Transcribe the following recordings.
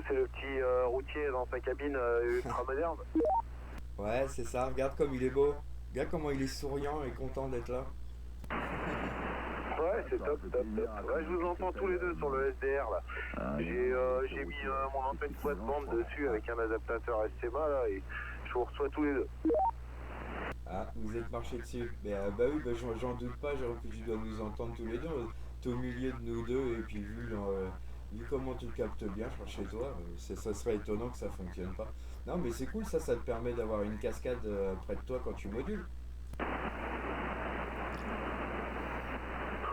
C'est le petit routier dans sa cabine ultra moderne. Ouais, c'est ça, regarde comme il est beau. Regarde comment il est souriant et content d'être là. Ouais, c'est top, top, top. Ouais, je vous entends tous les deux sur le SDR là. J'ai mis mon antenne quad band dessus avec un adaptateur SCMA là et je vous reçois tous les deux. Ah, vous êtes marché dessus. Mais bah oui, bah, j'en doute pas, genre que tu dois nous entendre tous les deux. T'es au milieu de nous deux et puis vu comment tu captes bien, je crois, chez toi, ça serait étonnant que ça fonctionne pas. Non, mais c'est cool, ça te permet d'avoir une cascade près de toi quand tu modules.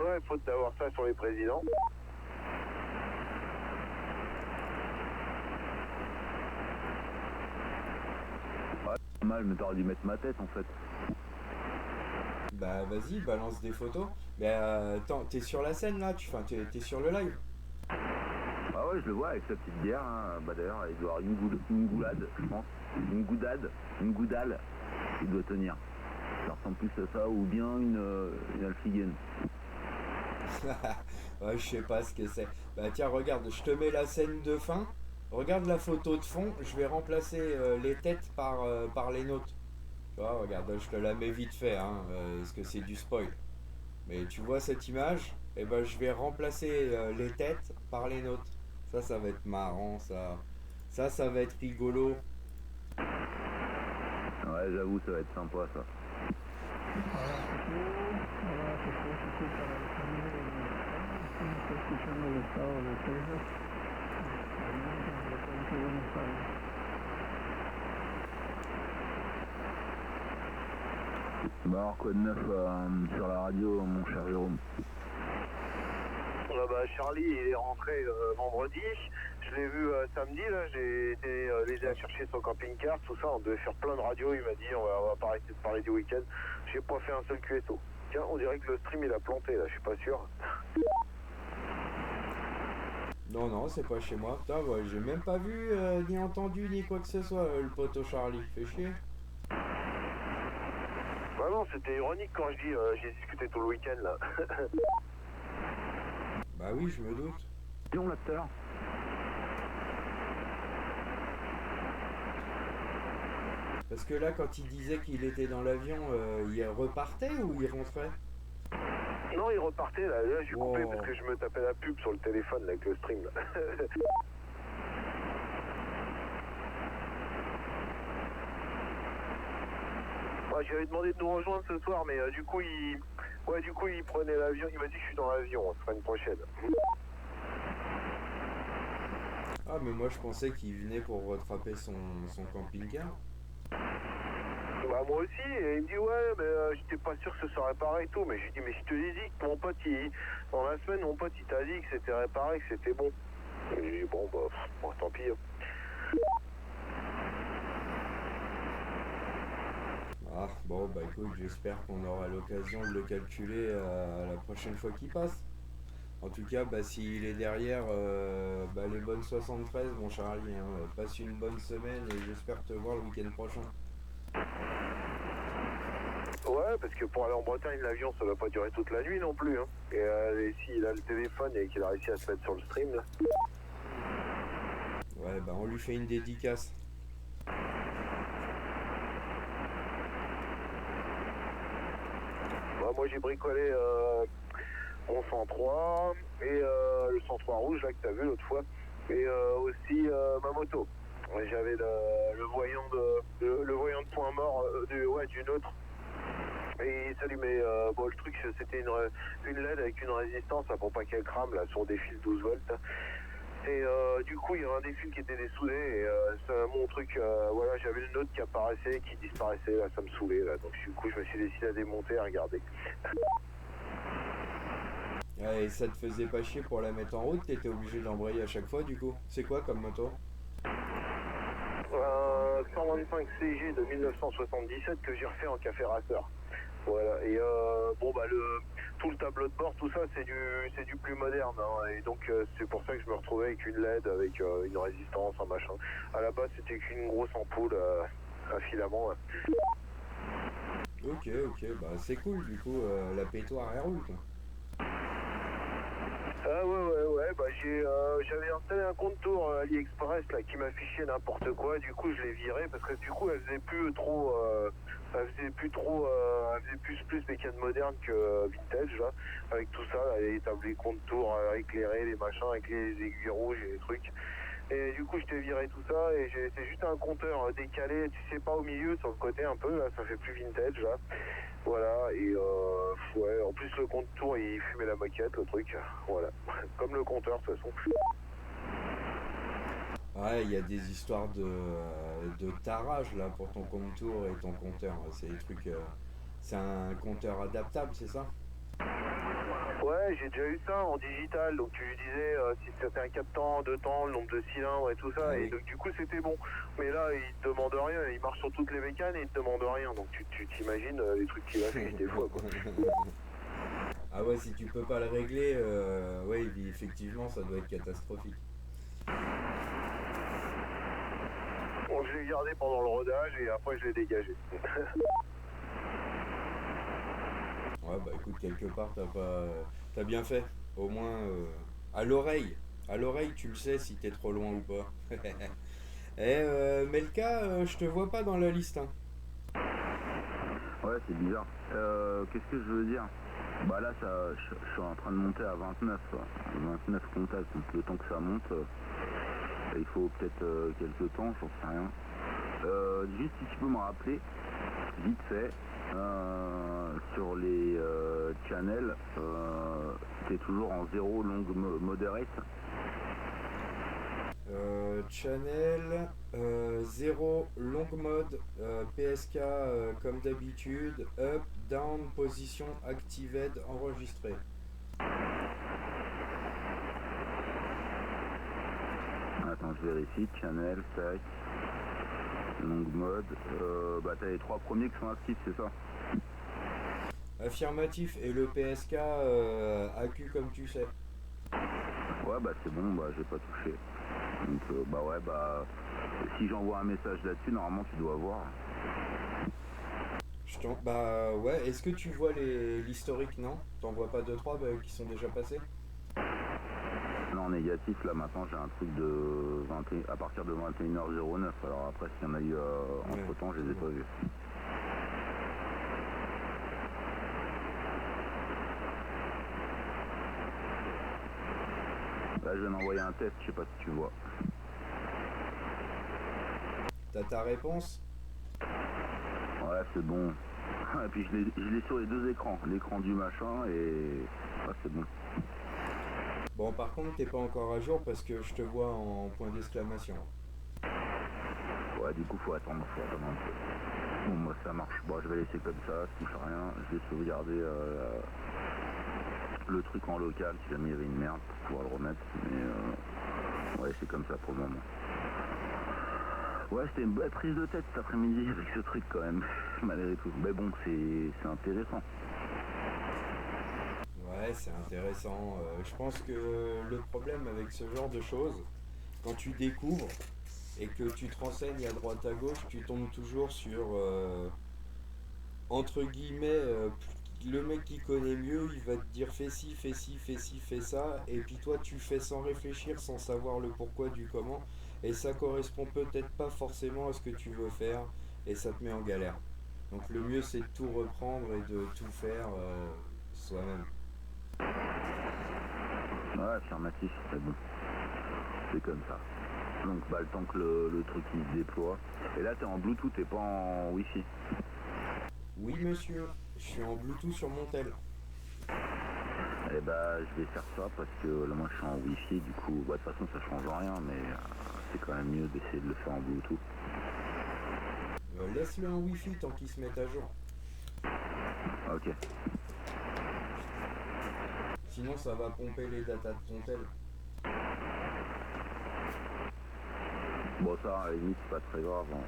Ouais, faute d'avoir ça sur les présidents. Ouais, pas mal, mais t'aurais dû mettre ma tête en fait. Bah vas-y, balance des photos. Mais attends, t'es sur la scène là, t'es sur le live. Ah ouais, je le vois avec sa petite bière, hein. Bah d'ailleurs, il doit avoir une goulade, je pense. Une goudale, il doit tenir. Ça ressemble plus à ça, ou bien une Alfigen. Ouais, je sais pas ce que c'est. Bah tiens, regarde, je te mets la scène de fin. Regarde la photo de fond, je vais remplacer les têtes par les nôtres. Tu vois, regarde, je te la mets vite fait, hein, parce que c'est du spoil. Mais tu vois cette image? Et ben je vais remplacer les têtes par les nôtres. Ça va être marrant, ça. Ça va être rigolo. Ouais, j'avoue, ça va être sympa ça. Estoy escuchando el estado de Texas. Realmente Buenos Aires. Bah alors quoi de neuf sur la radio, mon cher Jérôme? Bah, Charlie il est rentré vendredi. Je l'ai vu samedi là. J'ai été l'aider à chercher son camping-car, tout ça. On devait faire plein de radios. Il m'a dit on va pas arrêter de parler du week-end. J'ai pas fait un seul QSO. Tiens, on dirait que le stream il a planté là. Je suis pas sûr. Non, c'est pas chez moi. Putain, ouais, j'ai même pas vu, ni entendu, ni quoi que ce soit, le poteau Charlie. Fait chier. Bah non, c'était ironique quand je dis j'ai discuté tout le week-end là. Bah oui, je me doute. Pion l'acteur. Parce que là, quand il disait qu'il était dans l'avion, il repartait ou il rentrait? Non, il repartait là. Là, j'ai coupé Wow. parce que je me tapais la pub sur le téléphone là, avec le stream là. Ouais, j'avais demandé de nous rejoindre ce soir, mais du coup il prenait l'avion. Il m'a dit je suis dans l'avion, on se fera une prochaine. Ah, mais moi je pensais qu'il venait pour rattraper son camping-car. Bah moi aussi, et il me dit ouais mais j'étais pas sûr que ce soit réparé et tout, mais j'ai dit mais je te l'ai dit que mon pote dans la semaine mon pote il t'a dit que c'était réparé, que c'était bon. Et j'ai dit bon tant pis. Ah, bon, bah écoute, j'espère qu'on aura l'occasion de le calculer la prochaine fois qu'il passe. En tout cas, bah, s'il est derrière bah, les bonnes 73, mon Charlie, hein, passe une bonne semaine et j'espère te voir le week-end prochain. Ouais, parce que pour aller en Bretagne, l'avion ça va pas durer toute la nuit non plus. Hein. Et s'il a le téléphone et qu'il a réussi à se mettre sur le stream là. Ouais, bah on lui fait une dédicace. Bah, moi j'ai bricolé mon 103 et le 103 rouge là que t'as vu l'autre fois. Et aussi ma moto. J'avais le voyant de point mort d'une autre. Et il s'allumait. Bon, le truc, c'était une LED avec une résistance là, pour pas qu'elle crame là, sur des fils 12 volts. Et du coup, il y avait un des fils qui était dessoudé. Et mon truc, voilà, j'avais une autre qui apparaissait, qui disparaissait. Là, ça me saoulait. Là. Donc, du coup, je me suis décidé à démonter, à regarder. Ouais, et ça te faisait pas chier pour la mettre en route, t'étais obligé d'embrayer à chaque fois du coup. C'est quoi comme moto? 125 CG de 1977 que j'ai refait en café racer. Voilà, et tout le tableau de bord, tout ça, c'est du plus moderne. Hein, et donc, c'est pour ça que je me retrouvais avec une LED, avec une résistance, un machin. À la base, c'était qu'une grosse ampoule à filament. Ouais. Ok, bah c'est cool du coup, la pétoire elle roule quoi. Ah ouais, bah j'avais installé un compte tour AliExpress là qui m'affichait n'importe quoi, du coup je l'ai viré parce que du coup elle faisait plus trop elle faisait plus mécane moderne que vintage là, avec tout ça, là, les tables, les comptes tours éclairés, les machins avec les aiguilles rouges et les trucs. Et du coup je t'ai viré tout ça et j'ai laissé juste un compteur décalé, tu sais, pas au milieu, sur le côté un peu, là ça fait plus vintage là. Voilà, et ouais, en plus le compte tour il fumait la moquette, le truc, voilà, comme le compteur de toute façon. Ouais, il y a des histoires de tarage là pour ton compte tour et ton compteur. C'est des trucs. C'est un compteur adaptable, c'est ça? Ouais, j'ai déjà eu ça en digital, donc tu lui disais si c'était un 4 temps, 2 temps, le nombre de cylindres et tout ça, Ah et oui. donc du coup c'était bon. Mais là, il te demande rien, il marche sur toutes les bécanes et il te demande rien, donc tu t'imagines les trucs qu'il a fait des fois, quoi. Ah ouais, si tu peux pas le régler, ouais, effectivement, ça doit être catastrophique. Bon, je l'ai gardé pendant le rodage et après je l'ai dégagé. Ouais, bah écoute, quelque part, t'as bien fait. Au moins, à l'oreille. À l'oreille, tu le sais si t'es trop loin ou pas. Melka, je te vois pas dans la liste, hein. Ouais, c'est bizarre. Qu'est-ce que je veux dire? Bah là, je suis en train de monter à 29, quoi. 29 contacts, donc le temps que ça monte, il faut peut-être quelques temps, j'en sais rien. Juste si tu peux me rappeler, vite fait, sur les channels, t'es toujours en 0 long moderate. Channel 0 long mode PSK comme d'habitude, up, down, position actived, enregistré. Attends, je vérifie, channel, tac, long mode, bah t'as les 3 premiers qui sont actifs, c'est ça? Affirmatif, et le PSK AQ comme tu sais. Ouais, bah c'est bon, bah j'ai pas touché. Donc bah ouais, bah si j'envoie un message là-dessus, normalement tu dois voir. Bah ouais, est-ce que tu vois l'historique, non? T'en vois pas 2-3 qui sont déjà passés? Là en négatif, là maintenant j'ai un truc de 21, à partir de 21h09. Alors après s'il y en a eu entre temps, je les ai pas vus. Là je viens d'envoyer un test, je sais pas si tu vois. T'as ta réponse? Ouais, c'est bon. Et puis je l'ai sur les deux écrans, l'écran du machin et ouais, c'est bon. Bon, par contre, t'es pas encore à jour parce que je te vois en point d'exclamation. Ouais, du coup faut attendre un peu. Bon, moi ça marche. Bon, je vais laisser comme ça, ça touche à rien. Je vais sauvegarder le truc en local si jamais il y avait une merde pour pouvoir le remettre. Mais ouais, c'est comme ça pour le moment. Ouais, c'était une belle prise de tête cet après-midi avec ce truc quand même, malgré tout. Mais bon, c'est intéressant. Ouais, c'est intéressant. Je pense que le problème avec ce genre de choses, quand tu découvres et que tu te renseignes à droite à gauche, tu tombes toujours sur, entre guillemets, le mec qui connaît mieux, il va te dire fais ci, fais ci, fais ci, fais ça, et puis toi tu fais sans réfléchir, sans savoir le pourquoi du comment, et ça correspond peut-être pas forcément à ce que tu veux faire, et ça te met en galère. Donc le mieux c'est de tout reprendre et de tout faire soi-même. Ouais, affirmatif, c'est bon. C'est comme ça. Donc bah le temps que le truc il se déploie. Et là t'es en Bluetooth, t'es pas en Wi-Fi. Oui monsieur, je suis en Bluetooth sur mon tel. Et bah je vais faire ça parce que là moi je suis en Wi-Fi, du coup bah, de toute façon ça change rien, mais c'est quand même mieux d'essayer de le faire en Bluetooth. Laisse-le en Wi-Fi tant qu'il se met à jour. Ok. Sinon ça va pomper les datas de ton tel. Bon ça à la limite c'est pas très grave. Hein.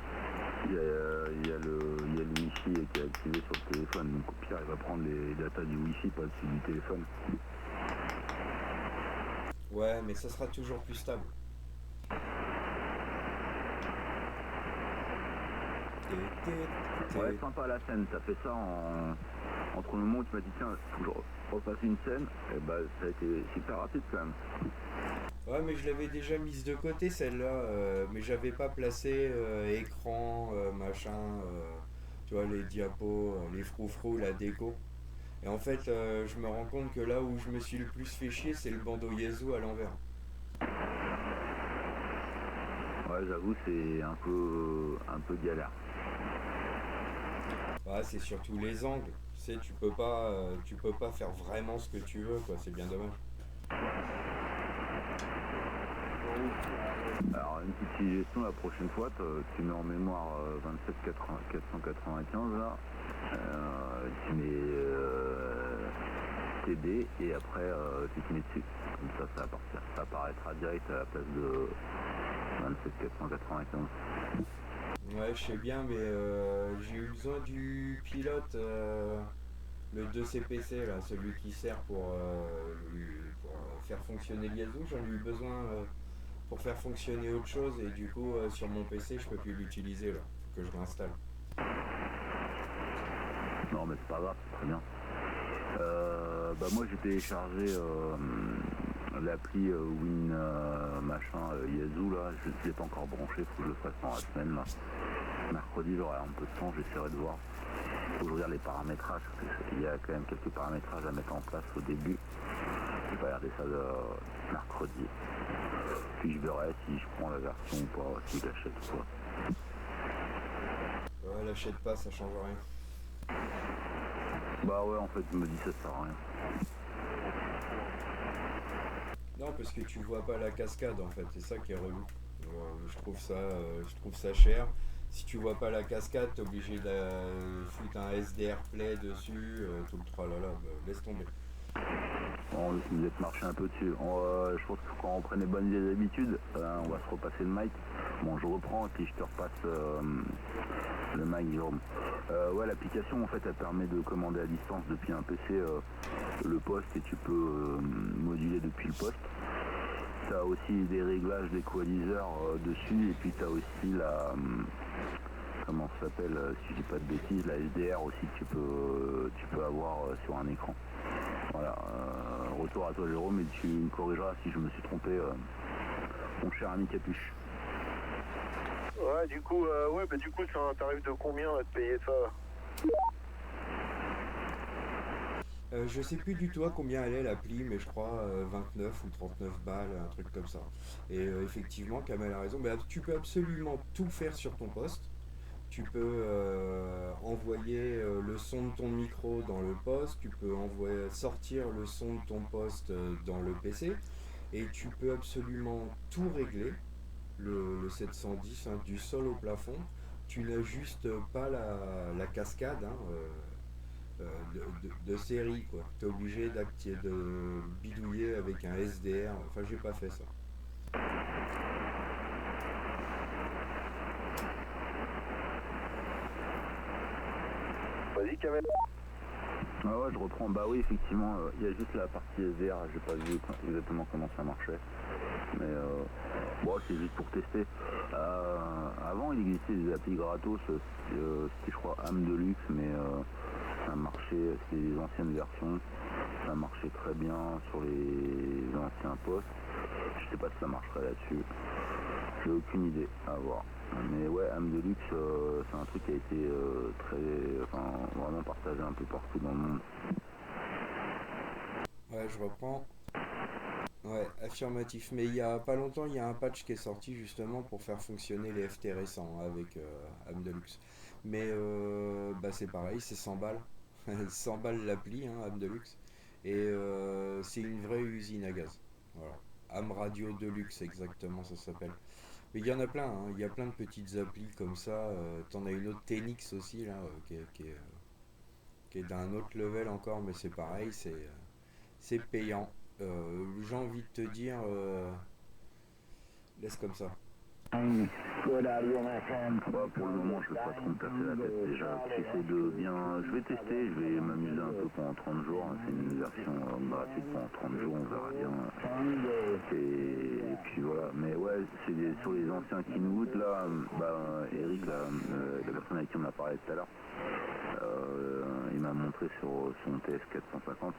Il y a le Wi-Fi qui est activé sur le téléphone, donc au pire il va prendre les datas du Wi-Fi, pas celui du téléphone. Ouais, mais ça sera toujours plus stable. Ouais, sympa la scène, t'as fait ça entre le moment où tu m'as dit tiens, faut que je refasse une scène, et bah ça a été super rapide quand même. Ouais, mais je l'avais déjà mise de côté celle-là, mais j'avais pas placé écran, machin, tu vois, les diapos, les froufrous, la déco. Et en fait, je me rends compte que là où je me suis le plus fait chier, c'est le bandeau Yazoo à l'envers. Ouais, j'avoue, c'est un peu galère. Ouais, c'est surtout les angles. Tu sais, tu peux pas faire vraiment ce que tu veux, quoi. C'est bien dommage. Alors une petite suggestion, la prochaine fois, tu mets en mémoire 27 495 là, tu mets TB et après tu te mets dessus. Comme ça apparaîtra direct à la place de 27 495. Ouais, je sais bien, mais j'ai eu besoin du pilote, le 2CPC, là, celui qui sert pour faire fonctionner le Yazoo. J'en ai eu besoin pour faire fonctionner autre chose, et du coup, sur mon PC, je peux plus l'utiliser, là. Faut que je l'installe. Non mais c'est pas grave, c'est très bien. Bah moi j'ai téléchargé l'appli Win machin Yazoo là, je l'ai pas encore branché, faut que je le fasse dans la semaine là. Mercredi j'aurai un peu de temps, j'essaierai de voir. Faut que je regarde les paramétrages, parce qu'il y a quand même quelques paramétrages à mettre en place au début. Je vais regarder ça mercredi. Puis je verrai si je prends la version ou pas, si je l'achète ou pas. Ouais, l'achète pas, ça change rien. Bah ouais, en fait je me dis ça sert à rien. Non, parce que tu vois pas la cascade, en fait, c'est ça qui est relou. Je trouve ça cher. Si tu vois pas la cascade, t'es obligé de foutre un SDR play dessus, tout le tralala, bah, laisse tomber. Bon, vous êtes marché un peu dessus. Je pense que quand on reprenne les bonnes vieilles habitudes, on va se repasser le mic. Bon, je reprends et puis je te repasse le mic, Jérôme. Ouais, l'application, en fait, elle permet de commander à distance depuis un PC le poste et tu peux moduler depuis le poste. Tu as aussi des réglages d'équaliseur dessus et puis tu as aussi la... comment ça s'appelle, si je dis pas de bêtises, la SDR aussi que tu peux avoir sur un écran. Voilà, retour à toi Jérôme et tu me corrigeras si je me suis trompé, mon cher ami Capuche. Ouais, du coup, c'est un tarif de combien là, de payer ça là? Je sais plus du tout à combien elle est l'appli, mais je crois 29 ou 39 balles, un truc comme ça. Et effectivement, Kamel a raison, bah, tu peux absolument tout faire sur ton poste. Tu peux envoyer le son de ton micro dans le poste, tu peux sortir le son de ton poste dans le PC, et tu peux absolument tout régler, le 710, hein, du sol au plafond. Tu n'as juste pas la cascade, hein, de série, quoi. Tu es obligé de bidouiller avec un SDR. Enfin, j'ai pas fait ça. Vas-y, Kamel. Ah ouais, je reprends. Bah oui, effectivement, il y a juste la partie SDR, j'ai pas vu exactement comment ça marchait. Mais bon, c'est juste pour tester. Avant, il existait des applis gratos, c'était je crois Âme de Luxe, mais ça marchait, c'était les anciennes versions. Ça marchait très bien sur les anciens postes. Je sais pas si ça marcherait là-dessus. J'ai aucune idée à voir. Mais ouais, Âme de Luxe, c'est un truc qui a été vraiment partagé un peu partout dans le monde. Ouais, je reprends. Ouais, affirmatif. Mais il y a pas longtemps, il y a un patch qui est sorti justement pour faire fonctionner les FT récents avec Âme Deluxe. Mais bah c'est pareil, c'est 100 balles. 100 balles l'appli, hein, Âme Deluxe. Et c'est une vraie usine à gaz. Voilà. Âme Radio Deluxe, exactement, ça s'appelle. Mais il y en a plein, hein. Il y a plein de petites applis comme ça. T'en as une autre Tenix aussi, là, qui est d'un autre level encore, mais c'est pareil, c'est payant. J'ai envie de te dire, laisse comme ça. Bah, pour le moment, je vais pas trop me casser la tête déjà. J'essaie de bien. Je vais tester, je vais m'amuser un peu pendant 30 jours. C'est une version gratuite pendant 30 jours, on verra bien. Et puis voilà. Mais ouais, sur les anciens Kinwood là, bah, Eric, la personne avec qui on a parlé tout à l'heure, il m'a montré sur son TS450,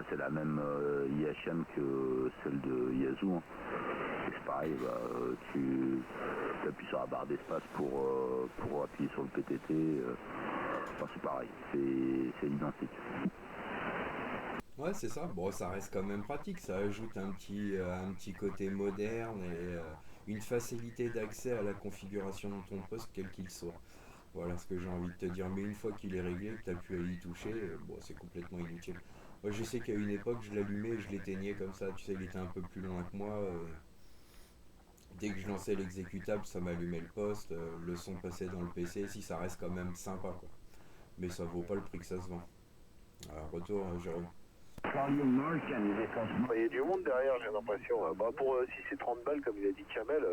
c'est la même IHM que celle de Yazoo. Hein. Et c'est pareil, tu appuies sur la barre d'espace pour appuyer sur le PTT. C'est pareil, c'est identique. Ouais, c'est ça. Bon, ça reste quand même pratique. Ça ajoute un petit côté moderne et une facilité d'accès à la configuration de ton poste, quel qu'il soit. Voilà ce que j'ai envie de te dire. Mais une fois qu'il est réglé, que tu as pu y toucher, c'est complètement inutile. Moi, je sais qu'à une époque, je l'allumais et je l'éteignais comme ça. Tu sais, il était un peu plus loin que moi. Dès que je lançais l'exécutable, ça m'allumait le poste. Le son passait dans le PC. Si ça reste quand même sympa, quoi. Mais ça vaut pas le prix que ça se vend. Alors, retour, Jérôme. Il y a du monde derrière, j'ai l'impression. Si c'est 30 balles, comme il a dit Kamel,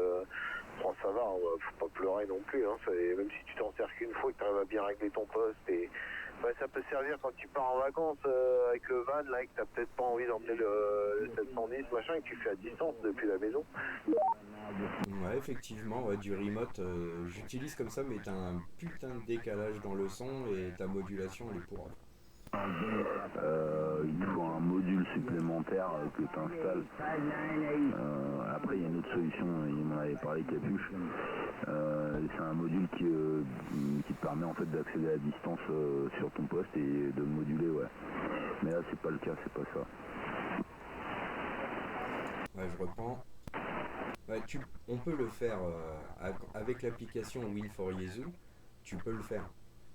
ça va, faut pas pleurer non plus. Hein. Même si tu t'en sers qu'une fois et que tu arrives à bien régler ton poste, ça peut servir quand tu pars en vacances avec le van, là, et que tu n'as peut-être pas envie d'emmener le 710, machin, et que tu fais à distance depuis la maison. Ouais, effectivement, du remote, j'utilise comme ça, mais t'as un putain de décalage dans le son et ta modulation, elle est pourrave. Il faut un module supplémentaire que tu installes. Après, il y a une autre solution, il m'en avait parlé Capuche. C'est un module qui te permet en fait d'accéder à distance sur ton poste et de moduler, ouais. Mais là, c'est pas le cas, c'est pas ça. Ouais, je reprends. Ouais, on peut le faire avec l'application Win4Yazoo, tu peux le faire.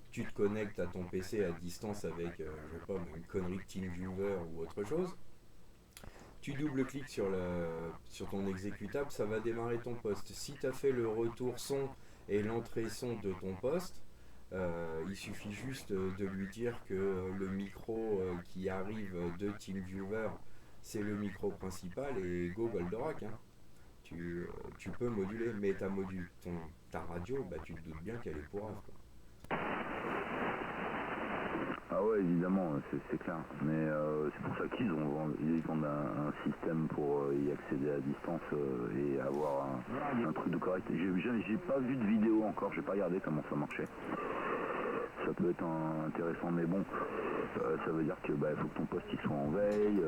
Tu te connectes à ton PC à distance avec, je sais pas, une connerie de TeamViewer ou autre chose. Tu double-cliques sur ton exécutable, ça va démarrer ton poste. Si tu as fait le retour son et l'entrée son de ton poste, il suffit juste de lui dire que le micro qui arrive de TeamViewer, c'est le micro principal et go Goldorak. Hein. Tu peux moduler, mais ta radio, tu te doutes bien qu'elle est pourrave. Ah ouais, évidemment, c'est clair. Mais c'est pour ça qu'ils vendent un système pour y accéder à distance et avoir un truc de correct. J'ai pas vu de vidéo encore, j'ai pas regardé comment ça marchait. Ça peut être intéressant, mais bon, ça veut dire que faut que ton poste il soit en veille.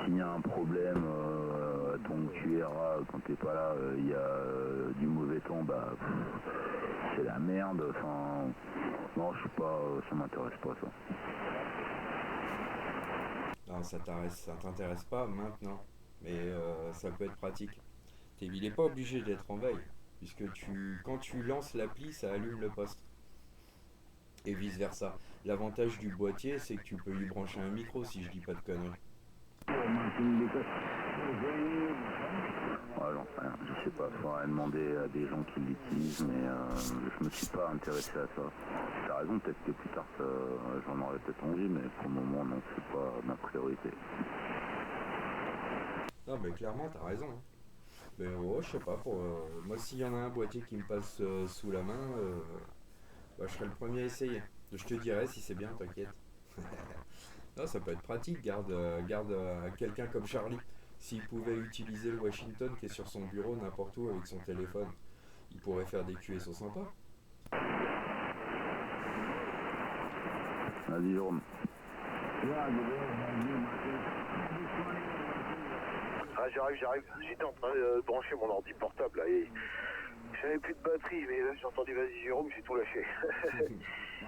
S'il y a un problème, ton QRA, quand t'es pas là, il y a du mauvais temps, c'est la merde. Enfin, non, je sais pas, ça m'intéresse pas ça. Non, ça t'intéresse pas maintenant, mais ça peut être pratique. Il n'est pas obligé d'être en veille, puisque quand tu lances l'appli, ça allume le poste. Et vice versa. L'avantage du boîtier, c'est que tu peux lui brancher un micro si je dis pas de conneries. Ouais, j'en sais rien, je sais pas, faudrait demander à des gens qui l'utilisent, mais je me suis pas intéressé à ça. T'as raison, peut-être que plus tard j'en aurais peut-être envie, mais pour le moment non, c'est pas ma priorité. Non mais clairement t'as raison. Mais je sais pas, moi s'il y en a un boîtier qui me passe sous la main, je serai le premier à essayer. Je te dirai si c'est bien, t'inquiète. Non, ça peut être pratique, garde quelqu'un comme Charlie. S'il pouvait utiliser le Washington qui est sur son bureau n'importe où avec son téléphone, il pourrait faire des QSO sympas. Vas-y, Jérôme. Ah, j'arrive. J'étais en train de brancher mon ordi portable là, et j'avais plus de batterie, mais là j'ai entendu vas-y Jérôme, j'ai tout lâché.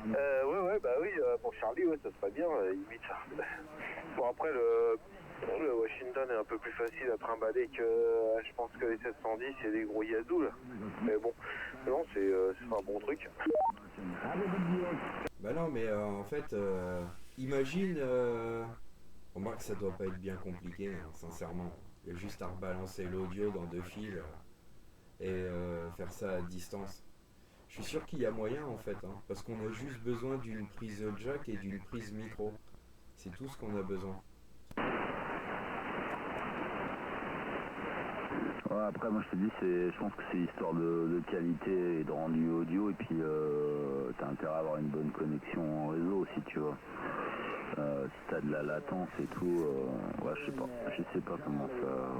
Oui, pour Charlie, ça serait bien, limite ça. Bon, après le Washington est un peu plus facile à trimballer que je pense que les 710 c'est des gros Yazoo là. Mais bon, non, c'est un bon truc. Bah non, mais en fait, imagine, remarque que ça doit pas être bien compliqué, hein, sincèrement. Il y a juste à rebalancer l'audio dans 2 fils et faire ça à distance. Je suis sûr qu'il y a moyen en fait, hein, parce qu'on a juste besoin d'une prise jack et d'une prise micro. C'est tout ce qu'on a besoin. Ouais, après moi je te dis, je pense que c'est histoire de qualité et de rendu audio, et puis t'as intérêt à avoir une bonne connexion en réseau aussi, tu vois. si t'as de la latence et tout, ouais, je sais pas comment ça...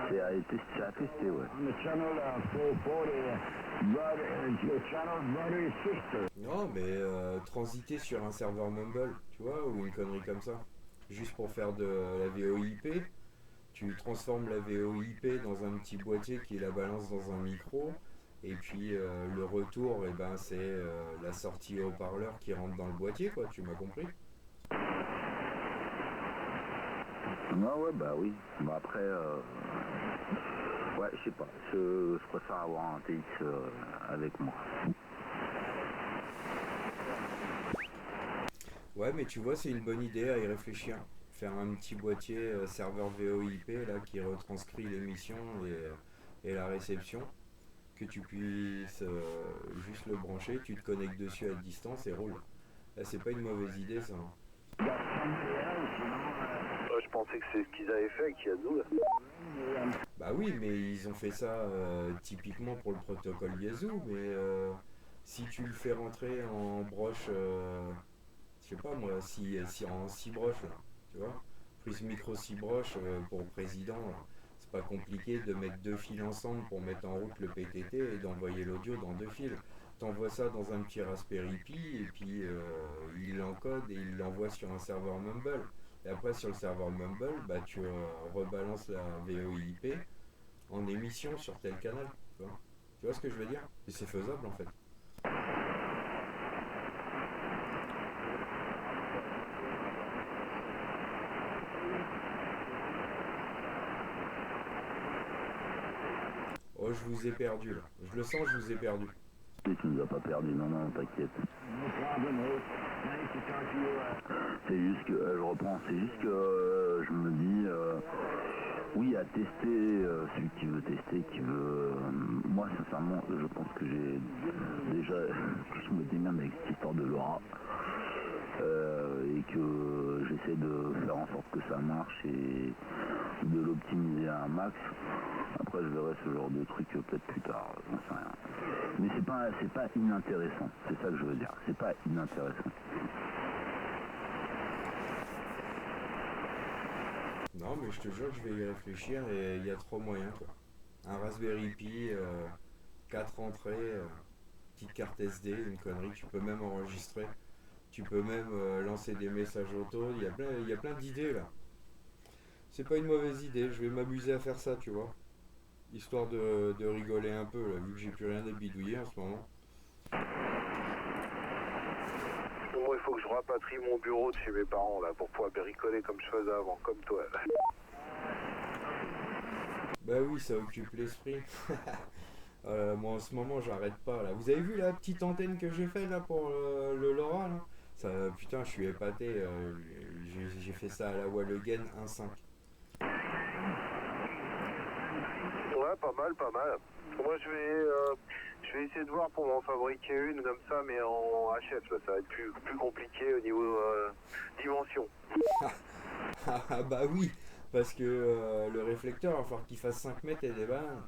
C'est à tester, ouais. On the channel 440, but your channel brother and sister. Non, mais transiter sur un serveur Mumble, tu vois, ou une connerie comme ça. Juste pour faire de la VoIP, tu transformes la VoIP dans un petit boîtier qui la balance dans un micro. Et puis le retour, eh ben, c'est la sortie haut-parleur qui rentre dans le boîtier, quoi, tu m'as compris? Non, ouais, bah oui. Bah après, ouais, je sais pas. Je préfère avoir un TX avec moi. Ouais, mais tu vois, c'est une bonne idée à y réfléchir. Faire un petit boîtier serveur VoIP là, qui retranscrit l'émission et la réception. Que tu puisses juste le brancher, tu te connectes dessus à distance et roule. Là, c'est pas une mauvaise idée, ça. Je pensais que c'est ce qu'ils avaient fait avec Yazoo. Bah oui, mais ils ont fait ça typiquement pour le protocole Yazoo, mais si tu le fais rentrer en broche, je sais pas moi, en 6 broches, là, tu vois, prise micro 6 broches pour président, c'est pas compliqué de mettre 2 fils ensemble pour mettre en route le PTT et d'envoyer l'audio dans 2 fils. T'envoies ça dans un petit Raspberry Pi et puis il l'encode et il l'envoie sur un serveur Mumble. Et après sur le serveur Mumble, bah, tu rebalances la VoIP en émission sur tel canal. Tu vois ce que je veux dire? Et c'est faisable en fait. Oh, je vous ai perdu là. Je le sens, je vous ai perdu. Tu nous as pas perdu, non, t'inquiète. C'est juste que, je reprends, c'est juste que je me dis, oui, à tester, celui qui veut tester, qui veut... moi, sincèrement, je pense que j'ai déjà... je me démerde avec cette histoire de LoRa. Et que j'essaie de faire en sorte que ça marche et de l'optimiser à un max. Après, je verrai ce genre de truc peut-être plus tard, j'en sais rien. Mais c'est pas inintéressant, c'est ça que je veux dire, c'est pas inintéressant. Non, mais je te jure que je vais y réfléchir et il y a 3 moyens, quoi. Un Raspberry Pi, 4 entrées, petite carte SD, une connerie, tu peux même enregistrer. Tu peux même lancer des messages auto, il y a plein d'idées là. C'est pas une mauvaise idée, je vais m'amuser à faire ça, tu vois. Histoire de rigoler un peu, là, vu que j'ai plus rien à bidouiller en ce moment. Moi, il faut que je rapatrie mon bureau de chez mes parents là pour pouvoir bricoler comme je faisais avant, comme toi. Bah oui, ça occupe l'esprit. Moi en ce moment j'arrête pas là. Vous avez vu la petite antenne que j'ai fait là pour le LoRa là? Ça, putain, je suis épaté. J'ai fait ça à la Wallogen 1.5. Ouais, pas mal, pas mal. Moi, je vais essayer de voir pour m'en fabriquer une comme ça, mais en HF. Là, ça va être plus compliqué au niveau dimension. Ah bah oui, parce que le réflecteur, il va falloir qu'il fasse 5 mètres et des bananes.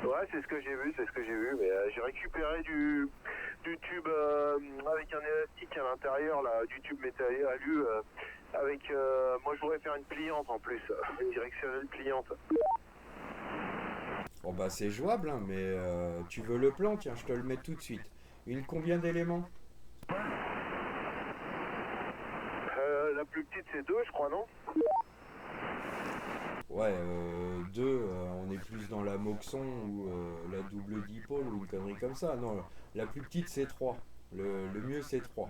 Ouais, c'est ce que j'ai vu, mais j'ai récupéré du tube avec un élastique à l'intérieur, là, du tube métallique alu, avec, moi je voudrais faire une pliante en plus, une directionnelle pliante. Bon bah c'est jouable, hein, mais tu veux le plan, tiens, je te le mets tout de suite. Une combien d'éléments? La plus petite c'est 2, je crois, non? Ouais, 2, on est plus dans la Moxon ou la double dipôle ou une connerie comme ça. Non, la plus petite c'est 3. Le mieux c'est 3.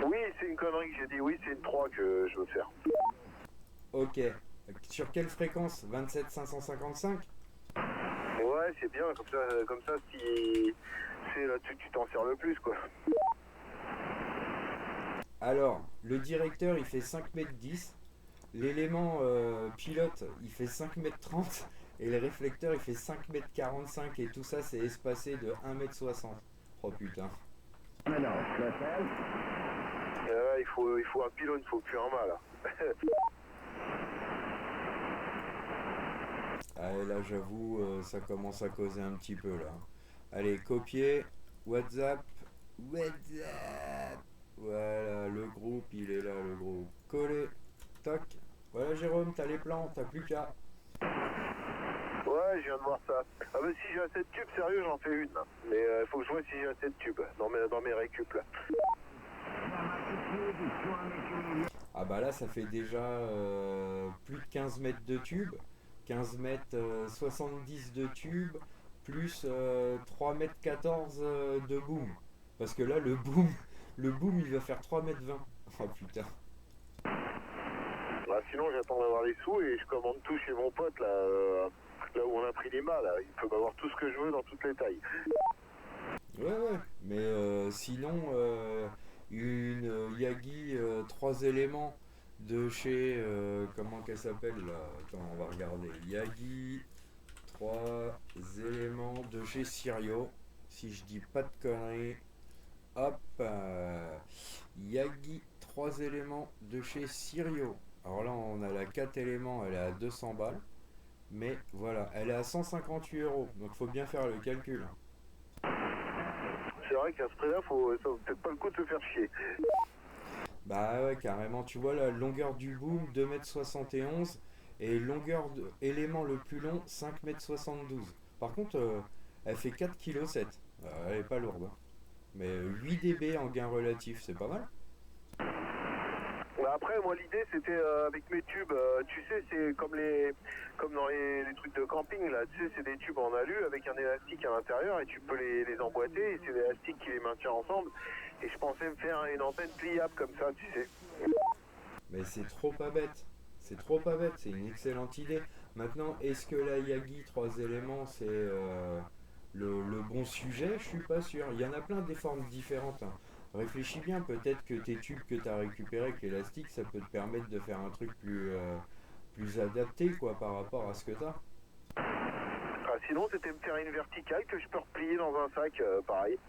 Oui, c'est une connerie que j'ai dit, oui, c'est une 3 que je veux faire. Ok. Sur quelle fréquence? 27 555? Ouais, c'est bien, comme ça si c'est là-dessus que tu t'en sers le plus, quoi. Alors, le directeur il fait 5 mètres 10. L'élément pilote il fait 5 mètres 30. Et le réflecteur il fait 5 mètres 45. Et tout ça c'est espacé de 1 mètre 60. Oh putain. Il faut un pylône, il faut plus un mât là. Allez, là j'avoue ça commence à causer un petit peu là. Allez, copier, WhatsApp, Voilà, le groupe, il est là, le groupe. Collé. Toc. Voilà, Jérôme, t'as les plans, t'as plus qu'à. Ouais, je viens de voir ça. Ah bah si j'ai assez de tubes, sérieux, j'en fais une. Là. Mais il faut que je vois si j'ai assez de tubes dans mes récup là. Ah bah là, ça fait déjà plus de 15 mètres de tubes. 15 mètres 70 de tubes, plus 3 mètres 14 de boom. Parce que là, le boom, il va faire 3 mètres 20. Oh putain. Bah, sinon, j'attends d'avoir les sous et je commande tout chez mon pote là, là où on a pris les mâts là. Il peut m'avoir tout ce que je veux dans toutes les tailles. Ouais. Mais sinon, une Yagi 3 éléments de chez... comment qu'elle s'appelle là? Attends, on va regarder. Yagi 3 éléments de chez Sirio. Si je dis pas de conneries. Hop. Yagi 3 éléments de chez Sirio. Alors là, on a la 4 éléments, elle est à 200 balles. Mais voilà, elle est à 158 euros. Donc faut bien faire le calcul. C'est vrai qu'à ce prix-là, ça vaut peut-être pas le coup de se faire chier. Bah ouais, carrément. Tu vois la longueur du boom, 2,71 m. Et longueur élément le plus long, 5,72 m. Par contre, elle fait 4,7 kg. Elle est pas lourde. Hein. Mais 8 dB en gain relatif, c'est pas mal. Bah après, moi l'idée c'était avec mes tubes, tu sais, c'est comme dans les trucs de camping là, tu sais, c'est des tubes en alu avec un élastique à l'intérieur et tu peux les emboîter et c'est l'élastique qui les maintient ensemble. Et je pensais me faire une antenne pliable comme ça, tu sais. Mais c'est trop pas bête. C'est trop pas bête, c'est une excellente idée. Maintenant, est-ce que la Yagi 3 éléments, c'est le bon sujet? Je suis pas sûr. Il y en a plein des formes différentes. Hein. Réfléchis bien, peut-être que tes tubes que tu as récupérés avec l'élastique, ça peut te permettre de faire un truc plus adapté quoi, par rapport à ce que tu as. Ah, sinon, c'était me faire une verticale que je peux replier dans un sac, pareil.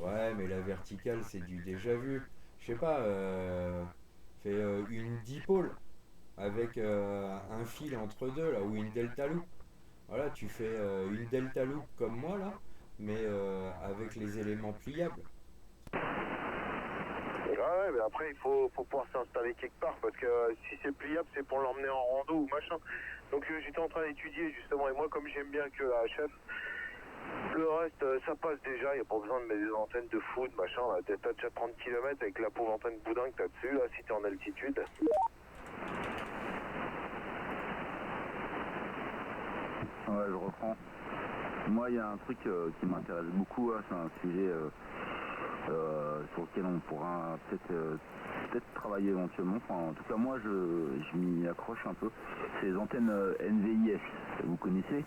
Ouais, mais la verticale, c'est du déjà vu. Je sais pas, fais une dipôle avec un fil entre deux, là, ou une delta loop. Voilà, tu fais une delta loop comme moi, là, mais avec les éléments pliables. Ouais, mais après, il faut pouvoir s'installer quelque part, parce que si c'est pliable, c'est pour l'emmener en rando ou machin. Donc j'étais en train d'étudier, justement, et moi, comme j'aime bien que la HF, le reste, ça passe déjà, il n'y a pas besoin de mettre des antennes de foot, machin, là, t'as déjà 30 km avec la pauvre antenne boudin que t'as dessus, là, si t'es en altitude. Ouais, je reprends. Moi, il y a un truc qui m'intéresse beaucoup, hein, c'est un sujet sur lequel on pourra peut-être travailler éventuellement. Enfin, en tout cas, moi, je m'y accroche un peu. C'est les antennes NVIS. Vous connaissez?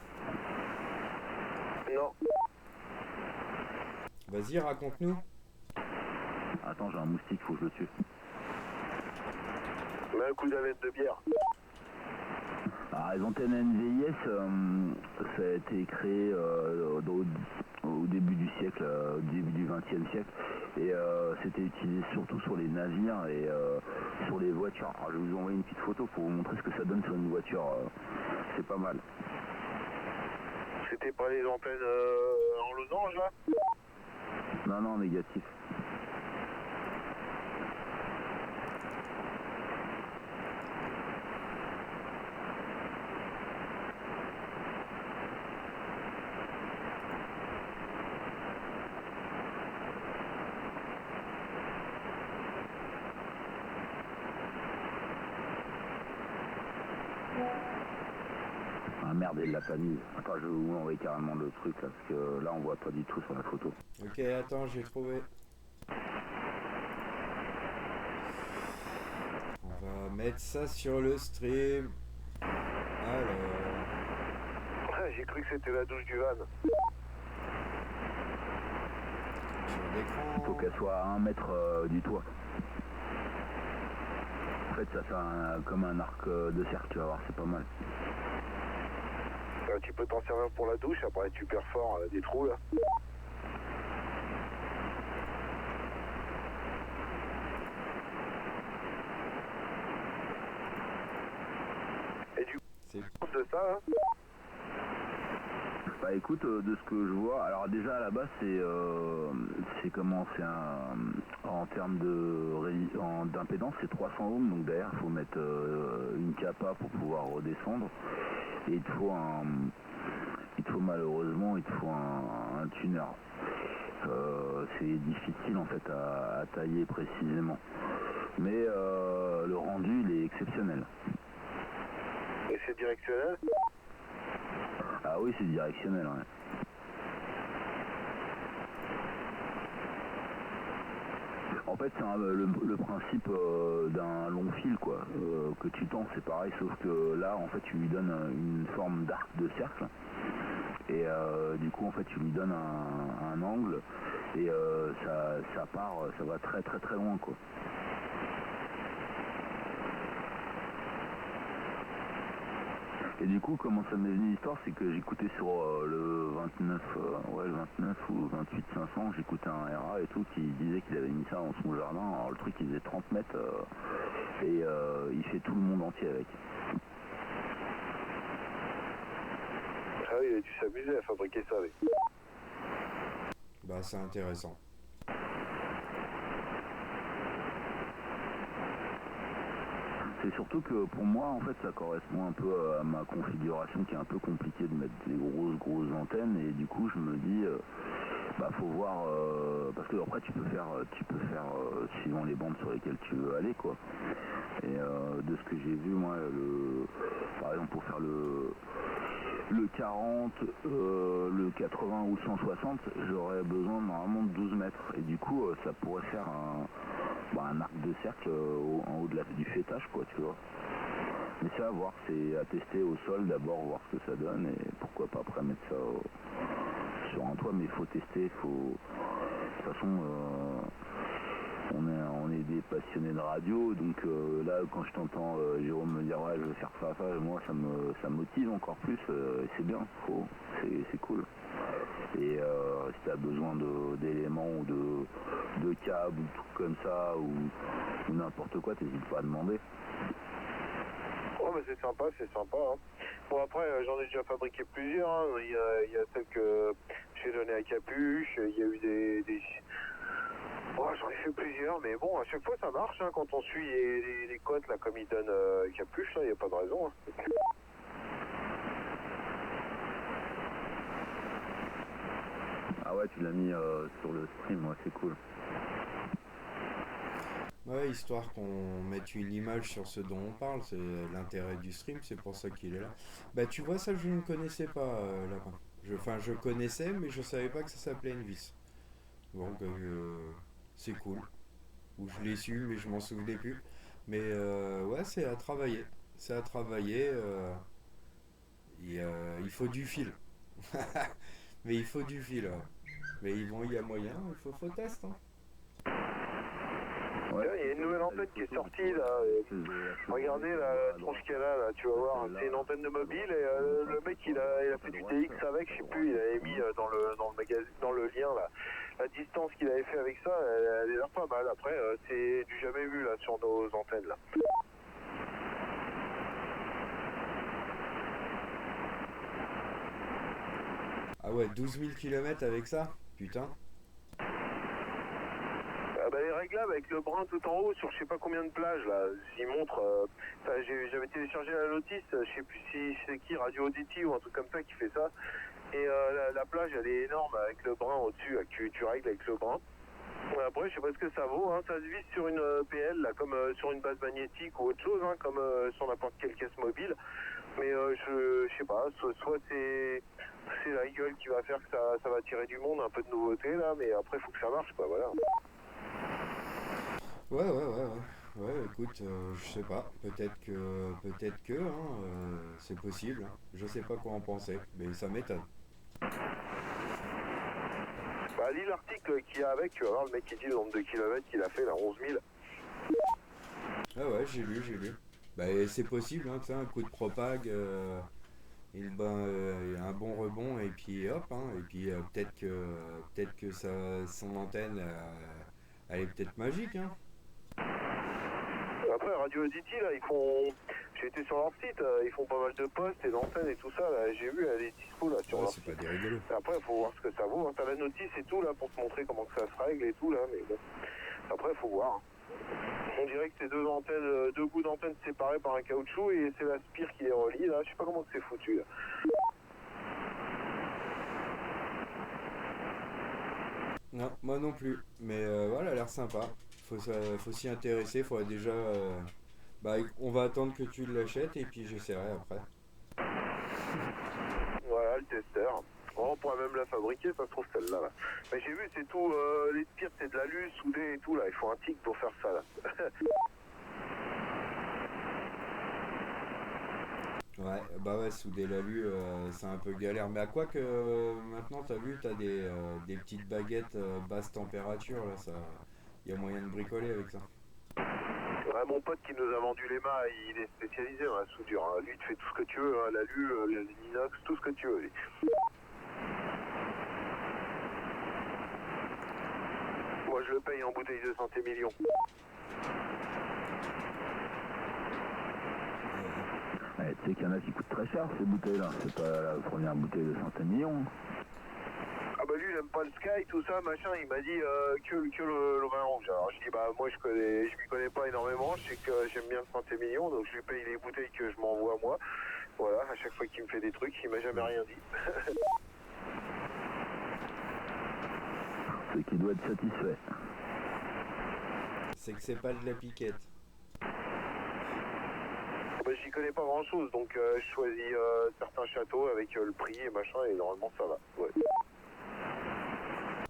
Non. Vas-y, raconte-nous. Attends, j'ai un moustique, faut que je le tue. Mets un coup d'avette de bière. Alors, les antennes NVIS, ça a été créé au début du siècle, au début du XXe siècle, et c'était utilisé surtout sur les navires et sur les voitures. Alors, je vais vous envoyer une petite photo pour vous montrer ce que ça donne sur une voiture. C'est pas mal. C'était pas les antennes en losange, là? Non, négatif. Ah merde, il l'a pas mis. Attends, je vais vous envoyer carrément le truc là, parce que là on voit pas du tout sur la photo. Ok, attends, j'ai trouvé. On va mettre ça sur le stream. Alors, J'ai cru que c'était la douche du van. sur Il faut l'écran. qu'elle soit à 1 mètre du toit. En fait, ça fait comme un arc de cercle, tu vas voir, c'est pas mal. Tu peux t'en servir pour la douche, après tu perfores des trous, là. Et du C'est coup, de ça, hein, Bah écoute, de ce que je vois, alors déjà à la base c'est comment, en termes d'impédance c'est 300 ohms, donc derrière il faut mettre une capa pour pouvoir redescendre, et malheureusement un tuner. C'est difficile en fait à tailler précisément, mais le rendu il est exceptionnel. Et c'est directionnel? Ah oui, c'est directionnel, ouais. En fait, c'est le principe d'un long fil, quoi, que tu tends, c'est pareil, sauf que là, en fait, tu lui donnes une forme d'arc de cercle, et du coup, en fait, tu lui donnes un angle, et ça va très très très loin, quoi. Et du coup, comment ça m'est venu l'histoire, c'est que j'écoutais sur le 29 ou 28 500, j'écoutais un RA et tout qui disait qu'il avait mis ça dans son jardin. Alors le truc il faisait 30 mètres et il fait tout le monde entier avec. Ah oui, il a dû s'amuser à fabriquer ça avec. Bah c'est intéressant. C'est surtout que pour moi, en fait, ça correspond un peu à ma configuration qui est un peu compliquée de mettre des grosses antennes, et du coup, je me dis, faut voir, parce que après tu peux faire suivant les bandes sur lesquelles tu veux aller, quoi. Et de ce que j'ai vu, moi, par exemple, pour faire le 40, le 80 ou 160, j'aurais besoin normalement de 12 mètres, et du coup, ça pourrait faire un arc de cercle en haut du fêtage, quoi, tu vois. Mais c'est à voir, c'est à tester au sol d'abord, voir ce que ça donne, et pourquoi pas après mettre ça sur un toit, mais il faut tester, de toute façon, on est des passionnés de radio, donc là, quand je t'entends Jérôme me dire ouais, je veux faire ça, moi ça me motive encore plus, et c'est bien, c'est cool. Et si tu as besoin d'éléments ou de câbles ou trucs comme ça, ou n'importe quoi, t'hésites pas à demander. Oh mais c'est sympa, hein. Bon après j'en ai déjà fabriqué plusieurs, hein. Il y a celle que j'ai donnée à Capuche, il y a eu des... Oh, j'en ai fait plusieurs, mais bon, à chaque fois ça marche, hein, quand on suit les cotes là comme il donne Capuche, là, il n'y a pas de raison. Hein. Ah ouais, tu l'as mis sur le stream, ouais, c'est cool. Ouais, histoire qu'on mette une image sur ce dont on parle, c'est l'intérêt du stream, c'est pour ça qu'il est là. Bah tu vois, ça je ne connaissais pas, Lapin. Je connaissais, mais je savais pas que ça s'appelait une vis. Donc c'est cool. Ou je l'ai su, mais je m'en souvenais plus. Mais ouais, c'est à travailler. C'est à travailler. Il faut du fil. Mais il faut du fil, ouais. Mais il y a moyen, faut tester. Hein. Ouais, il y a une nouvelle antenne qui est sortie là. Regardez la tronche qu'elle a là, tu vas voir. C'est une antenne de mobile et le mec il a fait du TX avec, je sais plus, il avait mis dans le magazine, dans le lien là. La distance qu'il avait fait avec ça, elle est l'air pas mal. Après, c'est du jamais vu là sur nos antennes là. Ah ouais, 12 000 km avec ça? Putain. Elle est réglable avec le brin tout en haut sur je sais pas combien de plages là. J'y montre. J'avais téléchargé la notice, je sais plus si c'est qui, Radio Audity ou un truc comme ça qui fait ça. Et la plage elle est énorme avec le brin au-dessus, que tu règles avec le brin. Après je sais pas ce que ça vaut, hein. Ça se vise sur une PL là, comme sur une base magnétique ou autre chose, hein, comme sur n'importe quelle caisse mobile. Mais je sais pas, soit c'est la gueule qui va faire que ça va attirer du monde, un peu de nouveauté là, mais après faut que ça marche quoi, voilà. Ouais, écoute, je sais pas, peut-être que, c'est possible, hein. Je sais pas quoi en penser, mais ça m'étonne. Bah, lis l'article qu'il y a avec, tu vas voir le mec qui dit le nombre de kilomètres qu'il a fait, là, 11 000. Ah ouais, j'ai lu. Bah c'est possible, hein, tu sais, un coup de propag, et un bon rebond, et puis hop, hein, et puis peut-être que son antenne, elle est peut-être magique, hein. Après, Radio Audity, là, j'ai été sur leur site, ils font pas mal de postes et d'antennes et tout ça, là, j'ai vu, elle est dispo, là, sur Ouais, leur c'est site. pas des rigolos. Après, il faut voir ce que ça vaut, hein. T'as la notice et tout, là, pour te montrer comment que ça se règle et tout, là, mais bon. Après, il faut voir. On dirait que c'est deux bouts d'antenne séparés par un caoutchouc et c'est la spire qui les relie, là, je sais pas comment c'est foutu, là. Non, moi non plus. Mais voilà, elle a l'air sympa. Faut s'y intéresser. Faudrait déjà. Bah, on va attendre que tu l'achètes et puis j'essaierai après. Voilà, le testeur. Bon, on pourrait même la fabriquer, ça se trouve celle-là. Là. Mais j'ai vu, c'est tout, les spires, c'est de l'alu soudé et tout, là. Il faut un tic pour faire ça, là. Ouais, bah ouais, souder l'alu, c'est un peu galère. Mais à quoi que maintenant, t'as vu, t'as des petites baguettes basse température, là, ça. Y a moyen de bricoler avec ça. Ouais, mon pote qui nous a vendu les mâts, il est spécialisé dans la soudure. Hein. Lui, il te fait tout ce que tu veux, hein. L'alu, l'inox, tout ce que tu veux, lui. Moi, je le paye en bouteille de santé million. Ouais, tu sais qu'il y en a qui coûtent très cher ces bouteilles-là. C'est pas la première bouteille de 100 millions. Ah bah lui, il aime pas le Sky, tout ça, machin. Il m'a dit que le vin rouge. Alors je dis, bah moi, je m'y connais pas énormément. Je sais que j'aime bien le santé million, donc je lui paye les bouteilles que je m'envoie moi. Voilà, à chaque fois qu'il me fait des trucs, il m'a jamais rien dit. C'est qu'il doit être satisfait. C'est que c'est pas de la piquette. Bah, j'y connais pas grand chose, donc je choisis certains châteaux avec le prix et machin, et normalement ça va. Ouais.